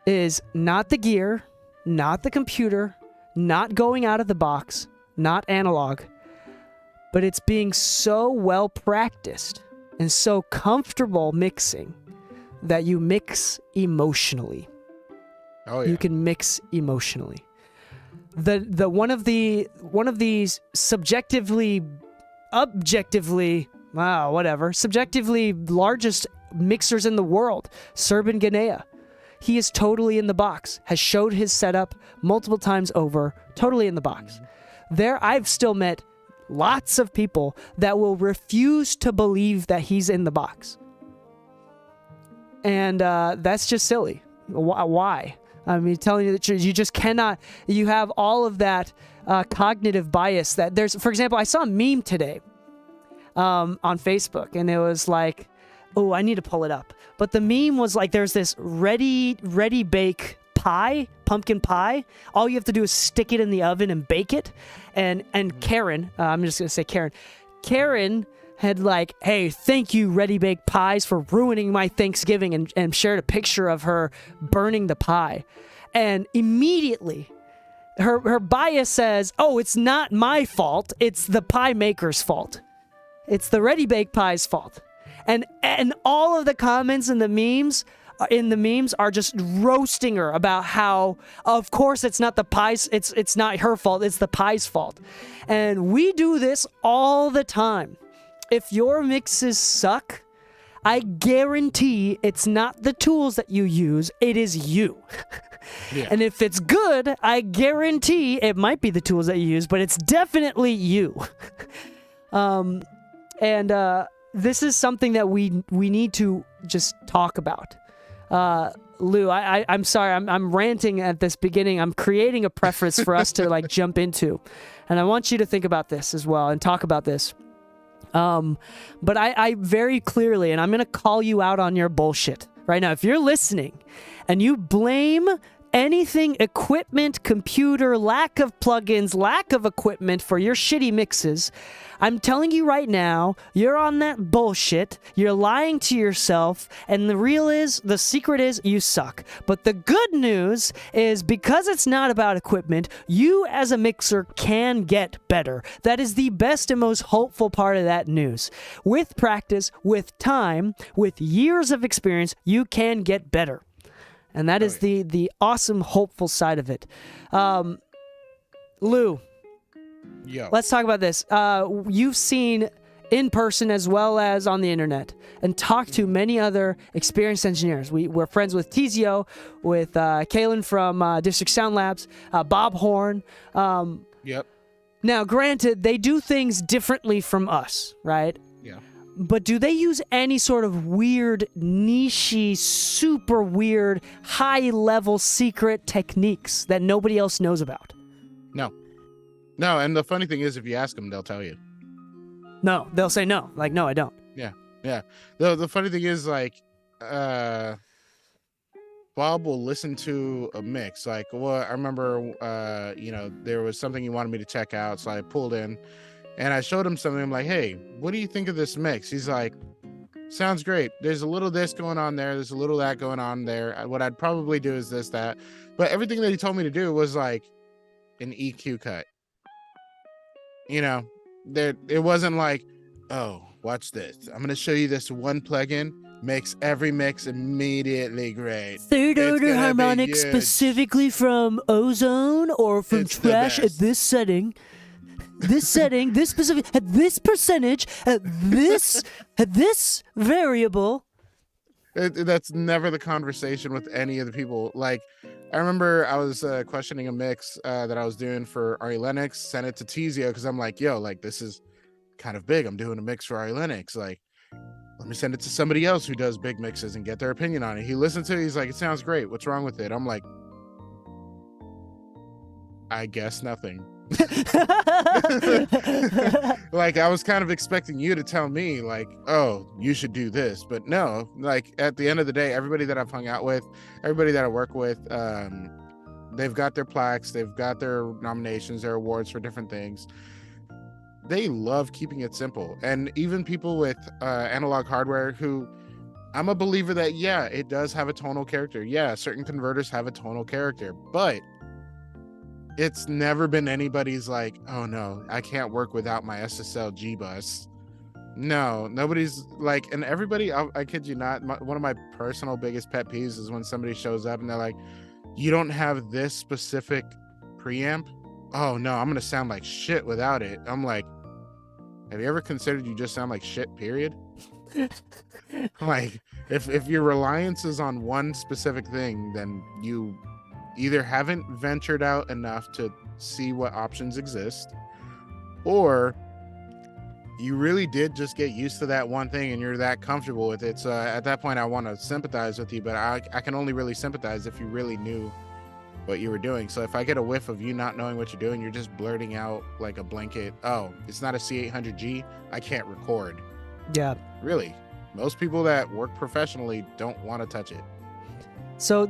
is not the gear, not the computer, not going out of the box, not analog, but it's being so well practiced and so comfortable mixing that you mix emotionally. Oh yeah. You can mix emotionally. The one of these subjectively largest mixers in the world, Serban Ganea. He is totally in the box, has showed his setup multiple times over, totally in the box. I've still met lots of people that will refuse to believe that he's in the box. And that's just silly. Why? I mean, telling you the truth, you just cannot, you have all of that cognitive bias that for example, I saw a meme today on Facebook, and it was like, oh, I need to pull it up. But the meme was like, there's this ready bake pie, pumpkin pie. All you have to do is stick it in the oven and bake it. And Karen, I'm just going to say Karen. Karen had like, hey, thank you, Ready Baked Pies, for ruining my Thanksgiving, and shared a picture of her burning the pie. And immediately, her bias says, oh, it's not my fault. It's the pie maker's fault. It's the Ready Baked Pie's fault. and all of the comments and the memes are just roasting her about how, of course, it's not the pie's, it's not her fault, it's the pie's fault. And we do this all the time. If your mixes suck, I guarantee it's not the tools that you use, it is you. Yeah. And if it's good, I guarantee it might be the tools that you use, but it's definitely you. This is something that we need to just talk about. Lou, I'm sorry, I'm ranting at this beginning. I'm creating a preface for us to like jump into, and I want you to think about this as well and talk about this. But I very clearly, and I'm gonna call you out on your bullshit right now. If you're listening and you blame anything equipment, computer, lack of plugins, lack of equipment for your shitty mixes, I'm telling you right now, you're on that bullshit, you're lying to yourself, and the secret is you suck. But the good news is, because it's not about equipment, you as a mixer can get better. That is the best and most hopeful part of that news. With practice, with time, with years of experience, you can get better. And that is the awesome, hopeful side of it. Lou, Yo. let's talk about this. You've seen in person as well as on the internet and talked to many other experienced engineers. We're friends with Tizio, with Kalen from District Sound Labs, Bob Horn. Yep. Now, granted, they do things differently from us, right? Yeah. But do they use any sort of weird, niche-y, super weird, high-level secret techniques that nobody else knows about? No, and the funny thing is, if you ask them, they'll tell you. No, they'll say no. Like, no, I don't. Yeah. The funny thing is, like, Bob will listen to a mix. Like, well, I remember, there was something he wanted me to check out, so I pulled in, and I showed him something. I'm like, hey, what do you think of this mix? He's like, sounds great. There's a little this going on there. There's a little that going on there. What I'd probably do is this, that. But everything that he told me to do was like an EQ cut. It wasn't like, oh, watch this. I'm going to show you this one plugin. Makes every mix immediately great. Third It's order gonna be harmonics huge. specifically from Ozone or from It's the Trash at best. this setting. This setting, this specific, at this percentage, at this variable. That's never the conversation with any of the people. Like, I remember I was questioning a mix that I was doing for Ari Lennox, sent it to Tizio because I'm like, yo, like, this is kind of big. I'm doing a mix for Ari Lennox. Like, let me send it to somebody else who does big mixes and get their opinion on it. He listened to it. He's like, it sounds great. What's wrong with it? I'm like, I guess nothing. Like, I was kind of expecting you to tell me, like, oh, you should do this, but no. Like, at the end of the day, everybody that I've hung out with, everybody that I work with, they've got their plaques, they've got their nominations, their awards for different things. They love keeping it simple. And even people with analog hardware, who, I'm a believer that, yeah, it does have a tonal character. Yeah, certain converters have a tonal character, but it's never been anybody's like, oh no, I can't work without my SSL G bus. No, nobody's like, and everybody, I kid you not, one of my personal biggest pet peeves is when somebody shows up and they're like, you don't have this specific preamp? Oh no, I'm gonna sound like shit without it. I'm like, have you ever considered you just sound like shit, period? Like, if your reliance is on one specific thing, then you either haven't ventured out enough to see what options exist, or you really did just get used to that one thing and you're that comfortable with it. So at that point, I want to sympathize with you, but I can only really sympathize if you really knew what you were doing. So if I get a whiff of you not knowing what you're doing, you're just blurting out like a blanket, oh, it's not a C800G, I can't record. Yeah. Really, most people that work professionally don't want to touch it. So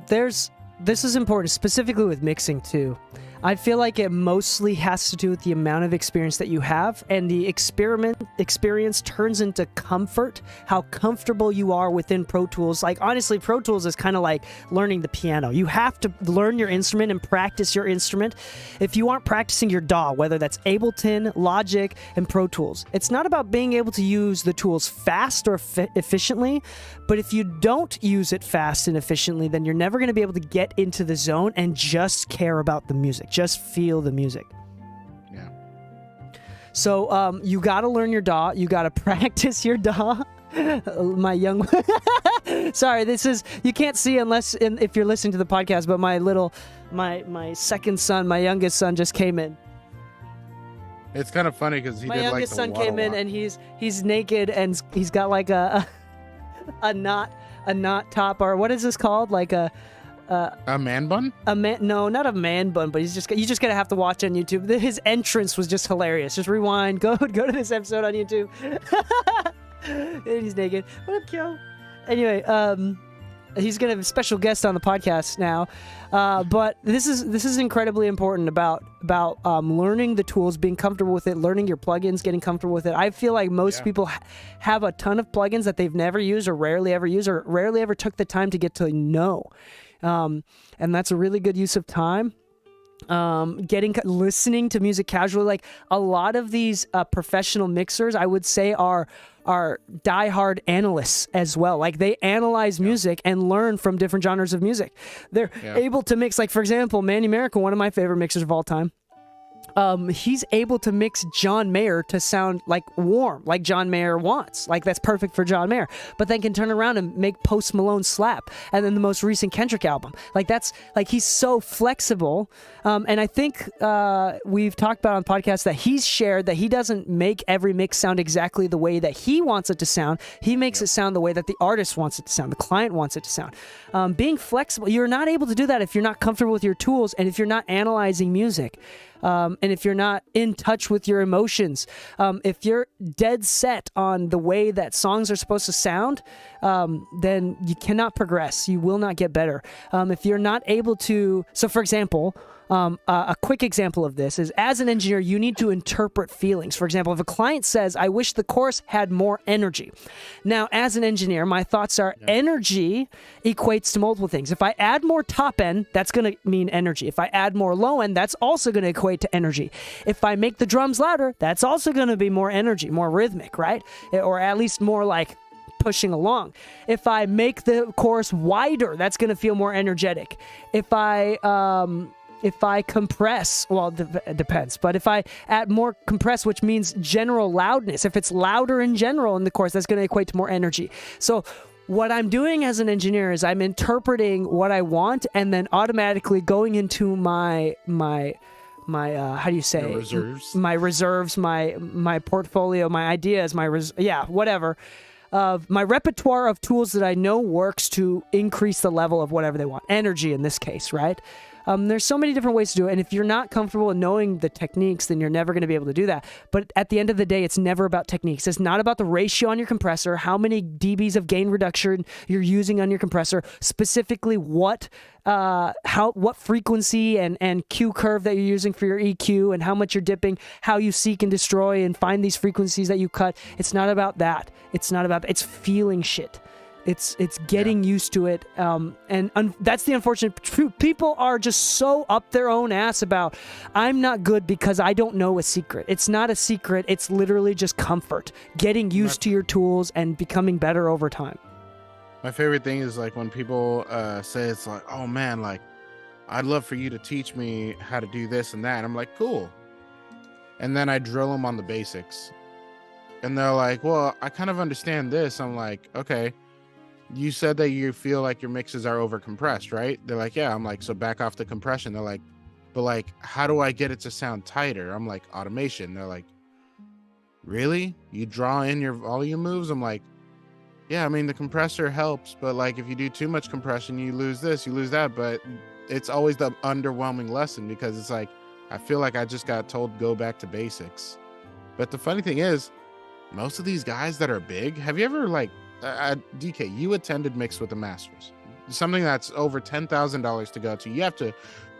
this is important, specifically with mixing too. I feel like it mostly has to do with the amount of experience that you have, and the experience turns into comfort, how comfortable you are within Pro Tools. Like, honestly, Pro Tools is kind of like learning the piano. You have to learn your instrument and practice your instrument. If you aren't practicing your DAW, whether that's Ableton, Logic, and Pro Tools, it's not about being able to use the tools fast or efficiently, but if you don't use it fast and efficiently, then you're never going to be able to get into the zone and just care about the music. Just feel the music. Yeah. So you got to learn your DAW. You got to practice your DAW. My young... Sorry, this is... You can't see if you're listening to the podcast, but my second son, my youngest son just came in. It's kind of funny because My youngest son came in and he's naked and he's got like a knot top, or what is this called? Like a man bun? No, not a man bun, but you just gotta have to watch on YouTube. His entrance was just hilarious. Just rewind, go to this episode on YouTube. And he's naked. What up, Kyo? Anyway, he's gonna have a special guest on the podcast now. But this is incredibly important about learning the tools, being comfortable with it, learning your plugins, getting comfortable with it. I feel like most people have a ton of plugins that they've never used or rarely ever took the time to get to know. And that's a really good use of time. Listening to music casually, like a lot of these professional mixers, I would say are diehard analysts as well. Like they analyze music and learn from different genres of music. They're able to mix, like for example, Manny Miracle, one of my favorite mixers of all time. He's able to mix John Mayer to sound like warm, like John Mayer wants. Like that's perfect for John Mayer. But then can turn around and make Post Malone slap. And then the most recent Kendrick album. Like that's like he's so flexible. And I think we've talked about on podcasts that he's shared that he doesn't make every mix sound exactly the way that he wants it to sound. He makes it sound the way that the artist wants it to sound, the client wants it to sound. Being flexible, you're not able to do that if you're not comfortable with your tools and if you're not analyzing music. And if you're not in touch with your emotions, if you're dead set on the way that songs are supposed to sound, then you cannot progress. You will not get better. If you're not able to... So, for example... a quick example of this is, as an engineer, you need to interpret feelings. For example, if a client says, I wish the chorus had more energy. Now, as an engineer, my thoughts are energy equates to multiple things. If I add more top end, that's going to mean energy. If I add more low end, that's also going to equate to energy. If I make the drums louder, that's also going to be more energy, more rhythmic, right? Or at least more like pushing along. If I make the chorus wider, that's going to feel more energetic. If I compress, well, it depends, but if I add more compress, which means general loudness, if it's louder in general in the chorus, that's going to equate to more energy. So what I'm doing as an engineer is I'm interpreting what I want and then automatically going into my how do you say? Your reserves. My reserves, my portfolio, my ideas, whatever. Of my repertoire of tools that I know works to increase the level of whatever they want. Energy in this case, right? There's so many different ways to do it, and if you're not comfortable in knowing the techniques, then you're never going to be able to do that. But at the end of the day, it's never about techniques. It's not about the ratio on your compressor, how many dBs of gain reduction you're using on your compressor, specifically what frequency and Q curve that you're using for your EQ, and how much you're dipping, how you seek and destroy and find these frequencies that you cut. It's not about that. It's feeling shit. It's getting used to it, and that's the unfortunate truth. People are just so up their own ass about, I'm not good because I don't know a secret. It's not a secret. It's literally just comfort, getting used to your tools and becoming better over time. My favorite thing is like when people say it's like, oh man, like I'd love for you to teach me how to do this and that. I'm like, cool. And then I drill them on the basics. And they're like, well, I kind of understand this. I'm like, okay. You said that you feel like your mixes are over compressed, right? They're like, yeah. I'm like, so back off the compression. They're like, but like, how do I get it to sound tighter? I'm like, automation. They're like, really? You draw in your volume moves? I'm like, yeah, I mean, the compressor helps, but like, if you do too much compression, you lose this, you lose that. But it's always the underwhelming lesson because it's like, I feel like I just got told go back to basics. But the funny thing is, most of these guys that are big, have you ever like, DK, you attended Mix with the Masters, something that's over $10,000 to go to. You have to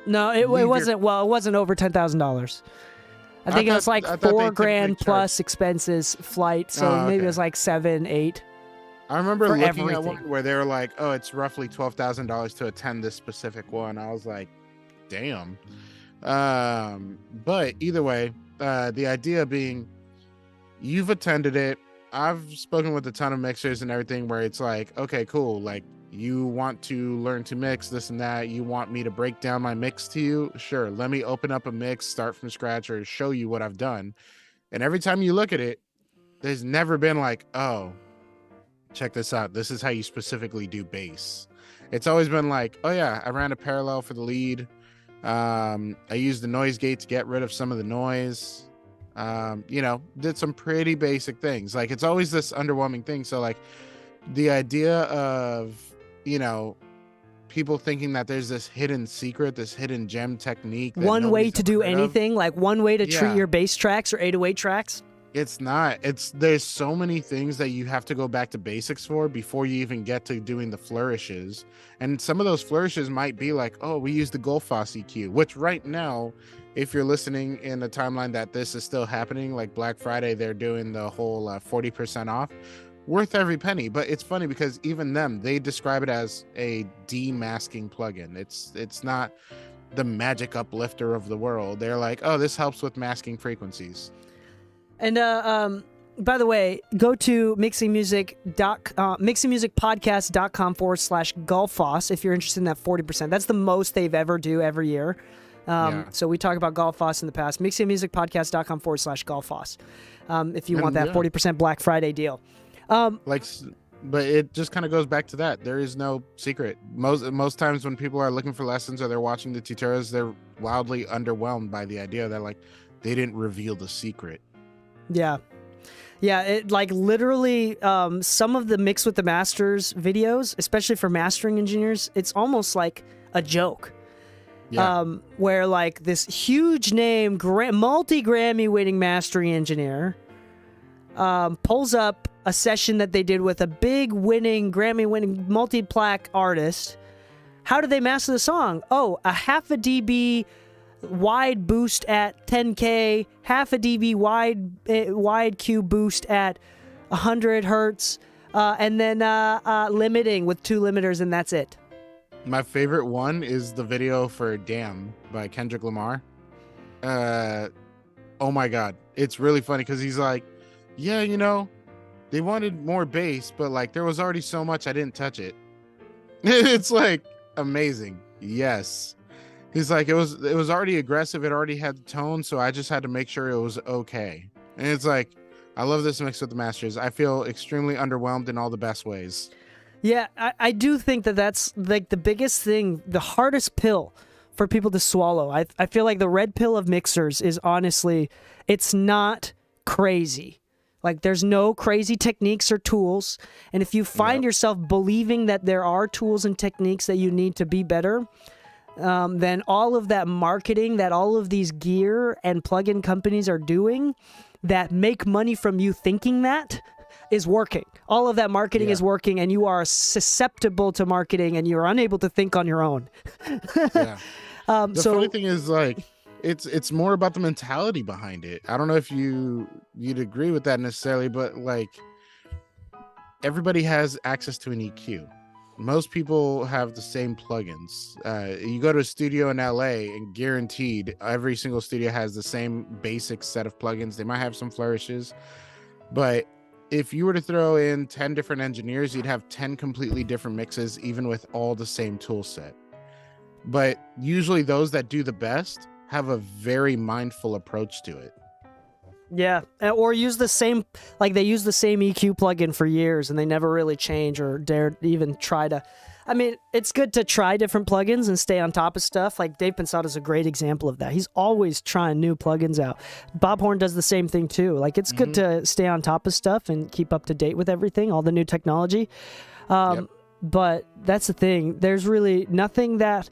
No, it Leave your- wasn't. Well, it wasn't over $10,000. I think it was like I thought they $4,000 typically plus expenses, flight. So Oh, maybe it okay. was like 7, 8. I remember for looking everything. at one where they were like, "Oh, it's roughly $12,000 to attend this specific one." I was like, "Damn." But either way, the idea being, you've attended it. I've spoken with a ton of mixers and everything where it's like, okay, cool. Like, you want to learn to mix this and that. You want me to break down my mix to you? Sure. Let me open up a mix, start from scratch, or show you what I've done. And every time you look at it, there's never been like, oh, check this out. This is how you specifically do bass. It's always been like, oh yeah, I ran a parallel for the lead. I used the noise gate to get rid of some of the noise. Did some pretty basic things. Like, it's always this underwhelming thing. So like the idea of, people thinking that there's this hidden secret, this hidden gem technique. That One way nobody's to ever do heard of, anything, like one way to treat Yeah. your bass tracks or 808 tracks. It's not. There's so many things that you have to go back to basics for before you even get to doing the flourishes. And some of those flourishes might be like, oh, we use the Goldfoss EQ, which right now, if you're listening in a timeline that this is still happening, like Black Friday, they're doing the whole 40% off, worth every penny. But it's funny because even them, they describe it as a demasking plugin. It's not the magic uplifter of the world. They're like, oh, this helps with masking frequencies. And by the way, go to mixingmusicpodcast.com/Golfoss if you're interested in that 40%. That's the most they've ever do every year. Yeah. So we talked about Golfoss in the past. mixingmusicpodcast.com/Golfoss if you want And that yeah. 40% Black Friday deal. But it just kind of goes back to that. There is no secret. Most times when people are looking for lessons or they're watching the tutorials, they're wildly underwhelmed by the idea that like they didn't reveal the secret. Yeah. It like literally some of the Mix with the Masters videos, especially for mastering engineers, it's almost like a joke. Yeah. Where like this huge name, multi-Grammy winning mastering engineer pulls up a session that they did with a big Grammy winning multi-plaque artist. How did they master the song? Oh, a half a dB wide boost at 10K, half a dB wide Q boost at 100 hertz, and then limiting with 2 limiters, and that's it. My favorite one is the video for Damn by Kendrick Lamar. Oh my God. It's really funny because he's like, yeah, they wanted more bass, but like there was already so much I didn't touch it. It's like amazing. Yes. He's like, it was already aggressive. It already had the tone, so I just had to make sure it was okay. And it's like, I love this Mix with the Masters. I feel extremely underwhelmed in all the best ways. Yeah, I do think that's like the biggest thing, the hardest pill for people to swallow. I feel like the red pill of mixers is honestly, it's not crazy. Like there's no crazy techniques or tools. And if you find yourself believing that there are tools and techniques that you need to be better, then all of that marketing that all of these gear and plugin companies are doing that make money from you thinking that is working. All of that marketing is working, and you are susceptible to marketing and you're unable to think on your own. Yeah. The funny thing is like, it's more about the mentality behind it. I don't know if you'd agree with that necessarily, but like everybody has access to an EQ. Most people have the same plugins. You go to a studio in LA and guaranteed every single studio has the same basic set of plugins. They might have some flourishes, but if you were to throw in 10 different engineers, you'd have 10 completely different mixes, even with all the same tool set. But usually those that do the best have a very mindful approach to it. Yeah, or use the same, like they use the same EQ plugin for years and they never really change or dare even try to. I mean, it's good to try different plugins and stay on top of stuff. Like Dave Pensado is a great example of that. He's always trying new plugins out. Bob Horn does the same thing too. Like it's good to stay on top of stuff and keep up to date with everything, all the new technology. But that's the thing. There's really nothing that,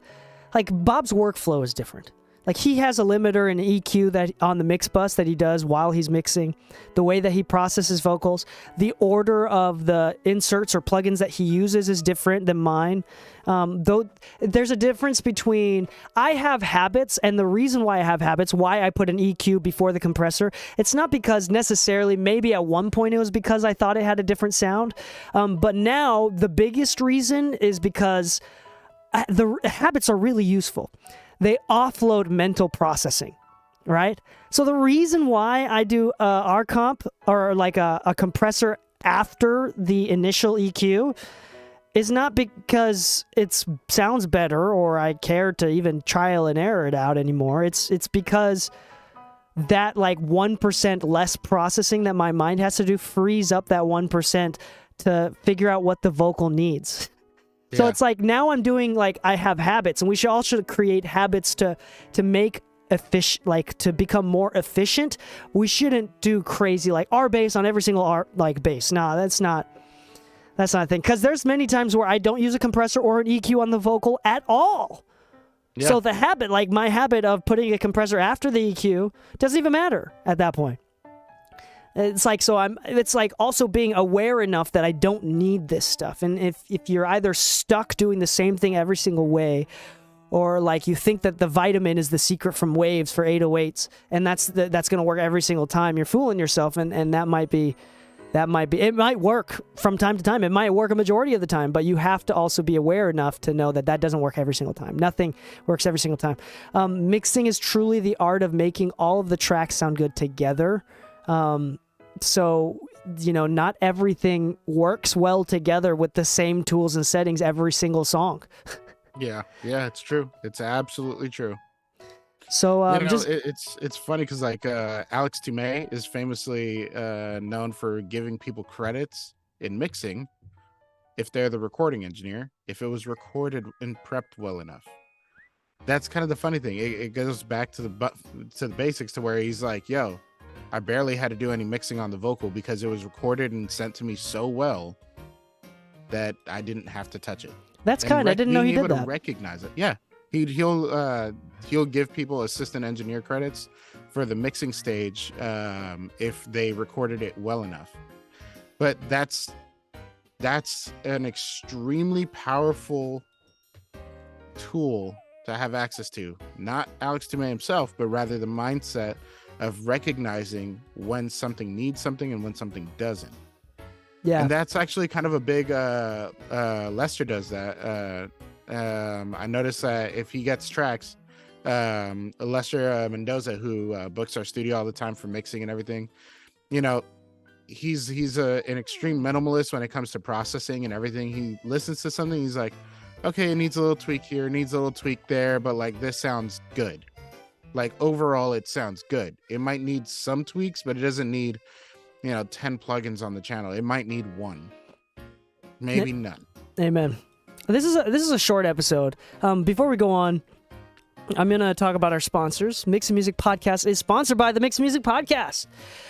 like Bob's workflow is different. Like he has a limiter and EQ that on the mix bus that he does while he's mixing, the way that he processes vocals, the order of the inserts or plugins that he uses is different than mine. Though there's a difference between I have habits, and the reason why I have habits, why I put an EQ before the compressor, it's not because necessarily, maybe at one point it was because I thought it had a different sound, but now the biggest reason is because the habits are really useful. They offload mental processing, right? So the reason why I do R comp or like a compressor after the initial EQ is not because it sounds better or I care to even trial and error it out anymore. It's because that like 1% less processing that my mind has to do frees up that 1% to figure out what the vocal needs. So it's like now I'm doing like I have habits, and we should all create habits to make efficient, like to become more efficient. We shouldn't do crazy like R bass on every single R like bass. Nah, that's not a thing. Because there's many times where I don't use a compressor or an EQ on the vocal at all. Yeah. So the habit, like my habit of putting a compressor after the EQ, doesn't even matter at that point. It's like, it's like also being aware enough that I don't need this stuff. And if you're either stuck doing the same thing every single way, or like you think that the vitamin is the secret from Waves for 808s, and that's going to work every single time, you're fooling yourself. And that might be, it might work from time to time. It might work a majority of the time, but you have to also be aware enough to know that that doesn't work every single time. Nothing works every single time. Mixing is truly the art of making all of the tracks sound good together. So, not everything works well together with the same tools and settings every single song. Yeah, it's true. It's absolutely true. So it's funny because like Alex Toomey is famously known for giving people credits in mixing if they're the recording engineer, if it was recorded and prepped well enough. That's kind of the funny thing. It goes back to the basics, to where he's like, yo, I barely had to do any mixing on the vocal because it was recorded and sent to me so well that I didn't have to touch it. That's kind. I didn't know he did that. To recognize it. Yeah, he'll give people assistant engineer credits for the mixing stage if they recorded it well enough. But that's an extremely powerful tool to have access to. Not Alex Toomey himself, but rather the mindset of recognizing when something needs something and when something doesn't. Yeah. And that's actually kind of a big Lester does that. I noticed that if he gets tracks, Lester Mendoza, who books our studio all the time for mixing and everything, he's an extreme minimalist when it comes to processing and everything. He listens to something, he's like, okay, it needs a little tweak here, needs a little tweak there, but like this sounds good. Like overall, it sounds good. It might need some tweaks, but it doesn't need, 10 plugins on the channel. It might need one, maybe none. Amen. This is a short episode. Before we go on, I'm going to talk about our sponsors. Mix and Music Podcast is sponsored by the Mix and Music Podcast.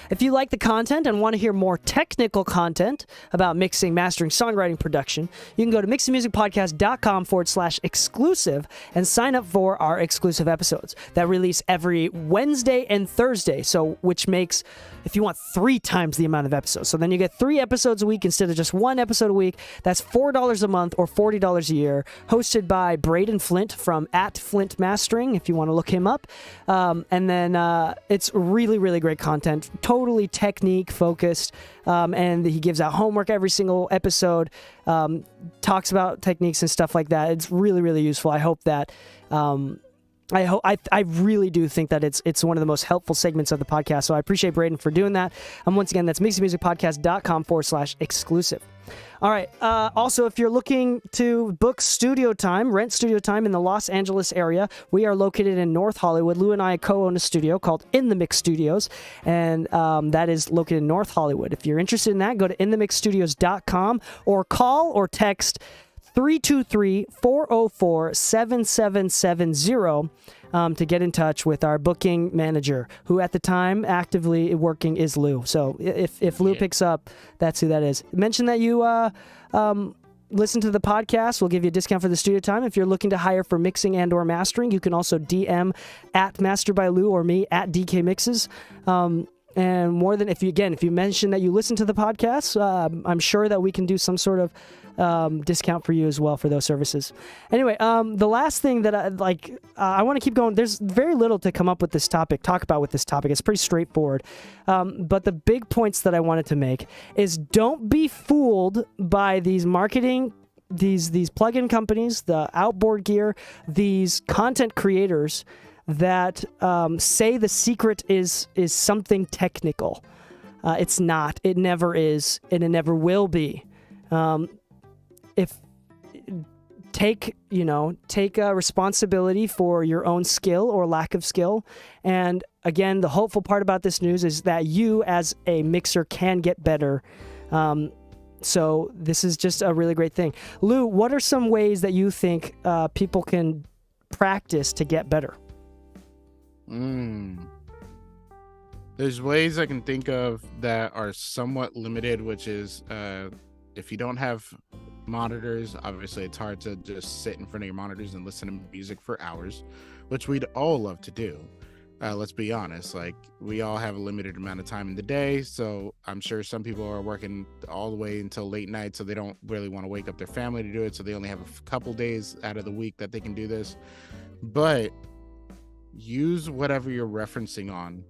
If you like the content and want to hear more technical content about mixing, mastering, songwriting, production, you can go to mixandmusicpodcast.com/exclusive and sign up for our exclusive episodes that release every Wednesday and Thursday. So, which makes, if you want 3 times the amount of episodes. So then you get 3 episodes a week instead of just 1 episode a week. That's $4 a month or $40 a year. Hosted by Braden Flint from @Flint Mastering, if you want to look him up. And then it's really, really great content. Totally technique focused. And he gives out homework every single episode. Talks about techniques and stuff like that. It's really, really useful. I hope that... I really do think that it's one of the most helpful segments of the podcast. So I appreciate Braden for doing that. Once again, that's mixingmusicpodcast.com/exclusive. All right. Also, if you're looking to book studio time, rent studio time in the Los Angeles area, we are located in North Hollywood. Lou and I co-own a studio called In The Mix Studios, and that is located in North Hollywood. If you're interested in that, go to inthemixstudios.com or call or text 323-404-7770 to get in touch with our booking manager, who at the time actively working is Lou. So if Lou picks up, that's who that is. Mention that you listen to the podcast, we'll give you a discount for the studio time. If you're looking to hire for mixing and or mastering, you can also DM at Master by Lou or me at DK Mixes. And more than if you mention that you listen to the podcast, I'm sure that we can do some sort of discount for you as well for those services. Anyway, the last thing that I want to keep going. There's very little to talk about with this topic. It's pretty straightforward. But the big points that I wanted to make is don't be fooled by these marketing, these plug-in companies, the outboard gear, these content creators that say the secret is something technical. It's not. It never is, and it never will be. Take responsibility for your own skill or lack of skill. And again, the hopeful part about this news is that you as a mixer can get better. So this is just a really great thing. Lou, what are some ways that you think people can practice to get better? There's ways I can think of that are somewhat limited, which is if you don't have monitors, obviously it's hard to just sit in front of your monitors and listen to music for hours, which we'd all love to do. Let's be honest, like we all have a limited amount of time in the day, so I'm sure some people are working all the way until late night, so they don't really want to wake up their family to do it, so they only have a couple days out of the week that they can do this. But use whatever you're referencing on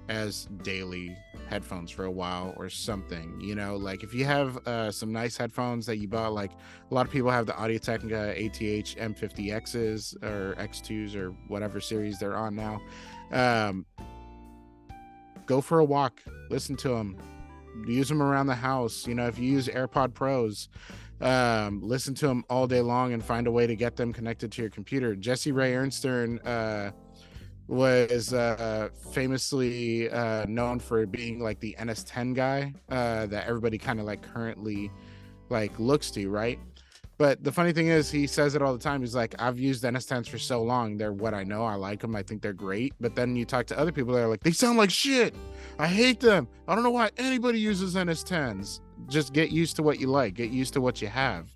as daily headphones for a while or something, like if you have some nice headphones that you bought, like a lot of people have the Audio-Technica ATH M50Xs or X2s or whatever series they're on now. Go for a walk, listen to them, use them around the house. If you use AirPod Pros, listen to them all day long and find a way to get them connected to your computer. Jesse Ray Ernstern was famously known for being like the NS10 guy that everybody kind of like currently like looks to, right? But the funny thing is, he says it all the time. He's like, I've used NS10s for so long. They're what I know. I like them. I think they're great. But then you talk to other people that are like, they sound like shit. I hate them. I don't know why anybody uses NS10s. Just get used to what you like. Get used to what you have.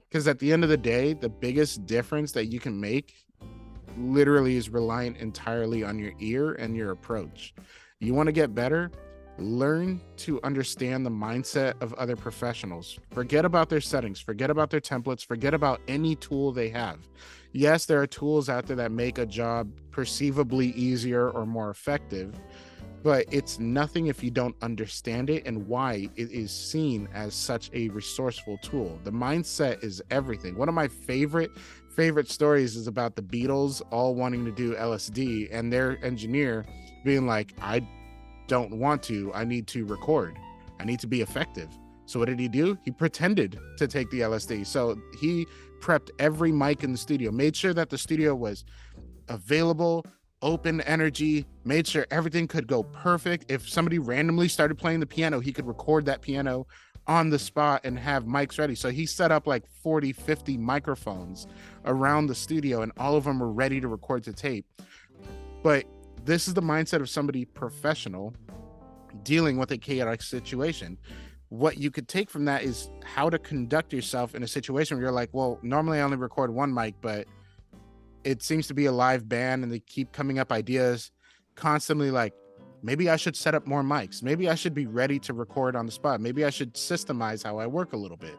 Because at the end of the day, the biggest difference that you can make literally is reliant entirely on your ear and your approach. You want to get better? Learn to understand the mindset of other professionals. Forget about their settings, forget about their templates, forget about any tool they have. Yes, there are tools out there that make a job perceivably easier or more effective, but it's nothing if you don't understand it and why it is seen as such a resourceful tool. The mindset is everything. One of my favorite stories is about the Beatles all wanting to do LSD and their engineer being like, I don't want to, I need to record, I need to be effective. So what did he do? He pretended to take the LSD. So he prepped every mic in the studio, made sure that the studio was available, open energy, made sure everything could go perfect. If somebody randomly started playing the piano, he could record that piano on the spot and have mics ready. So he set up like 40, 50 microphones around the studio and all of them were ready to record to tape. But this is the mindset of somebody professional dealing with a chaotic situation. What you could take from that is how to conduct yourself in a situation where you're like, well, normally I only record one mic, but it seems to be a live band and they keep coming up ideas constantly, like, maybe I should set up more mics. Maybe I should be ready to record on the spot. Maybe I should systemize how I work a little bit.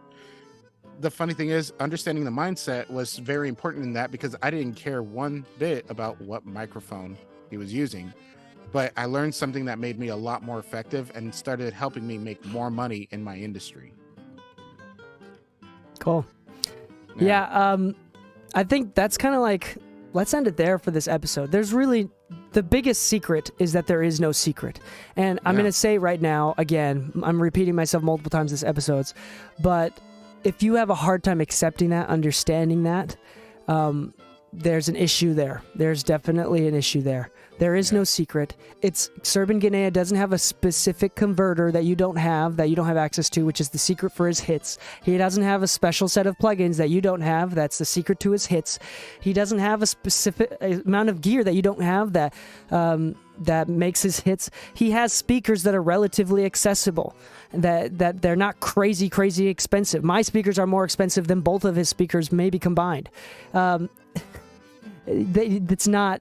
The funny thing is, understanding the mindset was very important in that, because I didn't care one bit about what microphone he was using, but I learned something that made me a lot more effective and started helping me make more money in my industry. Cool. Yeah, I think that's kind of like, let's end it there for this episode. There's really, the biggest secret is that there is no secret. And I'm going to say right now, again, I'm repeating myself multiple times this episodes, but if you have a hard time accepting that, understanding that, there's an issue there. There's definitely an issue there. There is no secret. Serban Ghenea doesn't have a specific converter that you don't have access to, which is the secret for his hits. He doesn't have a special set of plugins that you don't have. That's the secret to his hits. He doesn't have a specific amount of gear that you don't have that that makes his hits. He has speakers that are relatively accessible, that they're not crazy expensive. My speakers are more expensive than both of his speakers maybe combined. It's not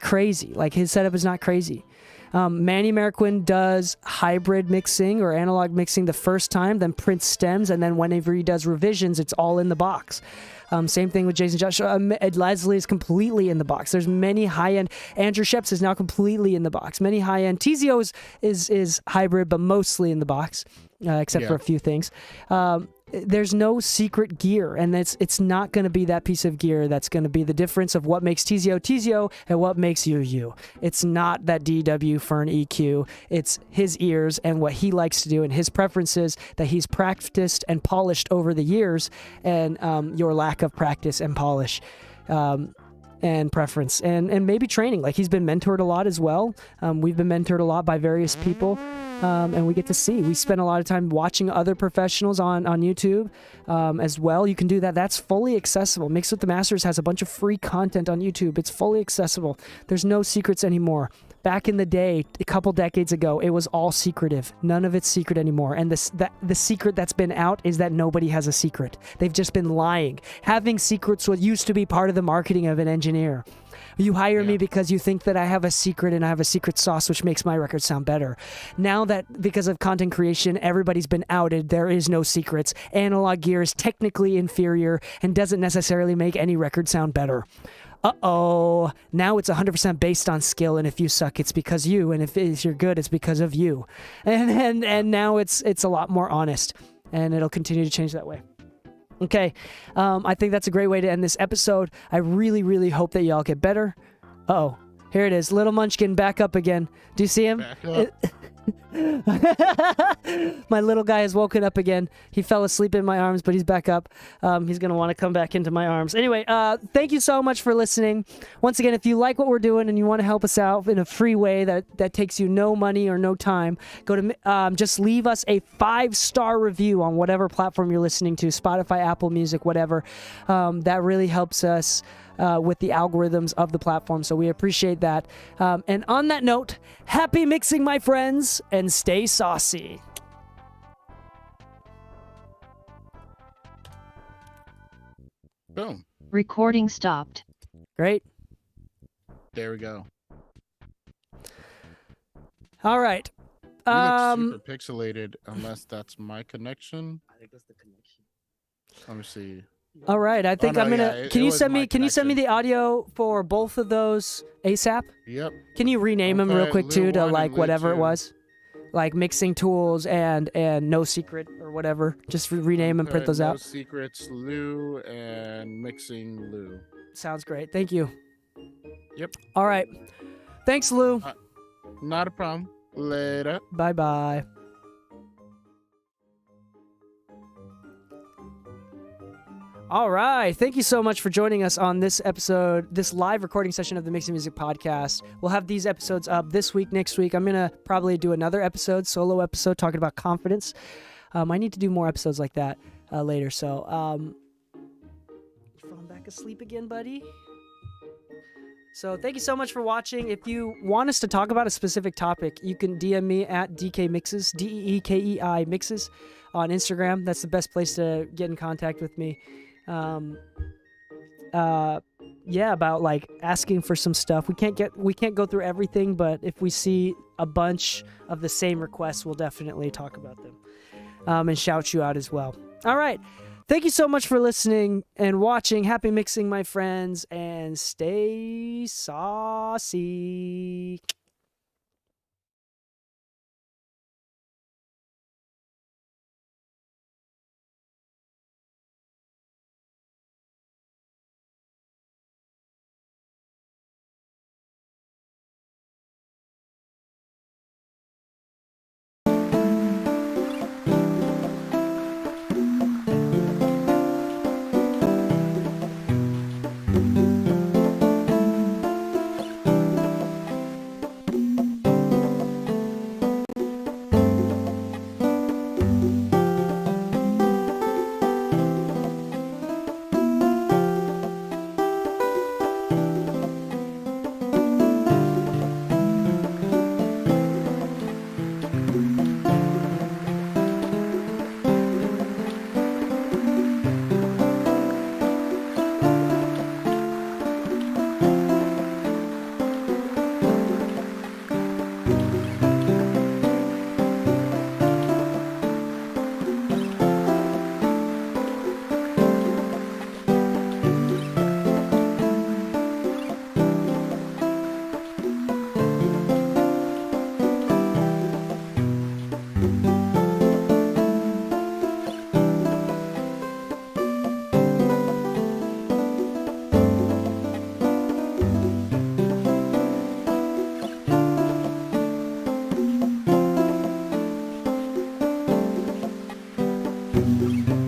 crazy. Like, his setup is not crazy. Manny Marroquin does hybrid mixing or analog mixing the first time, then prints stems, and then whenever he does revisions, it's all in the box. Same thing with Jason Joshua. Ed Leslie is completely in the box. There's many high-end. Andrew Sheps is now completely in the box. Many high-end. Tizio is hybrid, but mostly in the box, except for a few things. There's no secret gear, and it's not going to be that piece of gear that's going to be the difference of what makes Tizio and what makes you. It's not that DW Fern EQ. It's his ears and what he likes to do and his preferences that he's practiced and polished over the years, and your lack of practice and polish. And preference and maybe training. Like, he's been mentored a lot as well. We've been mentored a lot by various people, and we get to see. We spend a lot of time watching other professionals on YouTube as well. You can do that. That's fully accessible. Mix with the Masters has a bunch of free content on YouTube. It's fully accessible. There's no secrets anymore. Back in the day, a couple decades ago, it was all secretive. None of it's secret anymore. And the secret that's been out is that nobody has a secret. They've just been lying. Having secrets what used to be part of the marketing of an engineer. You hire me because you think that I have a secret and I have a secret sauce which makes my record sound better. Now that because of content creation, everybody's been outed, there is no secrets. Analog gear is technically inferior and doesn't necessarily make any record sound better. Uh-oh, now it's 100% based on skill, and if you suck, it's because you, and if you're good, it's because of you. And now it's a lot more honest, and it'll continue to change that way. Okay, I think that's a great way to end this episode. I really, really hope that y'all get better. Uh-oh, here it is, Little Munchkin back up again. Do you see him? Back up. My little guy has woken up again. He fell asleep in my arms, but he's back up. He's going to want to come back into my arms. Anyway, thank you so much for listening. Once again, if you like what we're doing and you want to help us out in a free way that takes you no money or no time, go to just leave us a 5-star review on whatever platform you're listening to, Spotify, Apple Music, whatever. That really helps us with the algorithms of the platform, so we appreciate that. And on that note, happy mixing, my friends, and stay saucy. Boom. Recording stopped. Great. There we go. All right. You look super pixelated, unless that's my connection. I think that's the connection. Let me see. All right. I think no, I'm gonna. yeah, can it you was send my me? Can you send me connection. the audio for both of those ASAP? Yep. Can you rename them real Okay, quick too Lou to 1 and like Lou whatever it 2. was, like mixing tools and no secret or whatever? Just rename and print those No out. Secrets, Lou, and Mixing Lou. Sounds great. Thank you. Yep. All right. Thanks, Lou. Not a problem. Later. Bye bye. All right. Thank you so much for joining us on this episode, this live recording session of the Mixing Music Podcast. We'll have these episodes up this week, next week. I'm going to probably do another solo episode talking about confidence. I need to do more episodes like that later. So, falling back asleep again, buddy? So thank you so much for watching. If you want us to talk about a specific topic, you can DM me at DKMixes, DEEKEI Mixes on Instagram. That's the best place to get in contact with me. About like asking for some stuff. We can't go through everything, but if we see a bunch of the same requests, we'll definitely talk about them and shout you out as well. All right. Thank you so much for listening and watching. Happy mixing, my friends, and stay saucy. Bye.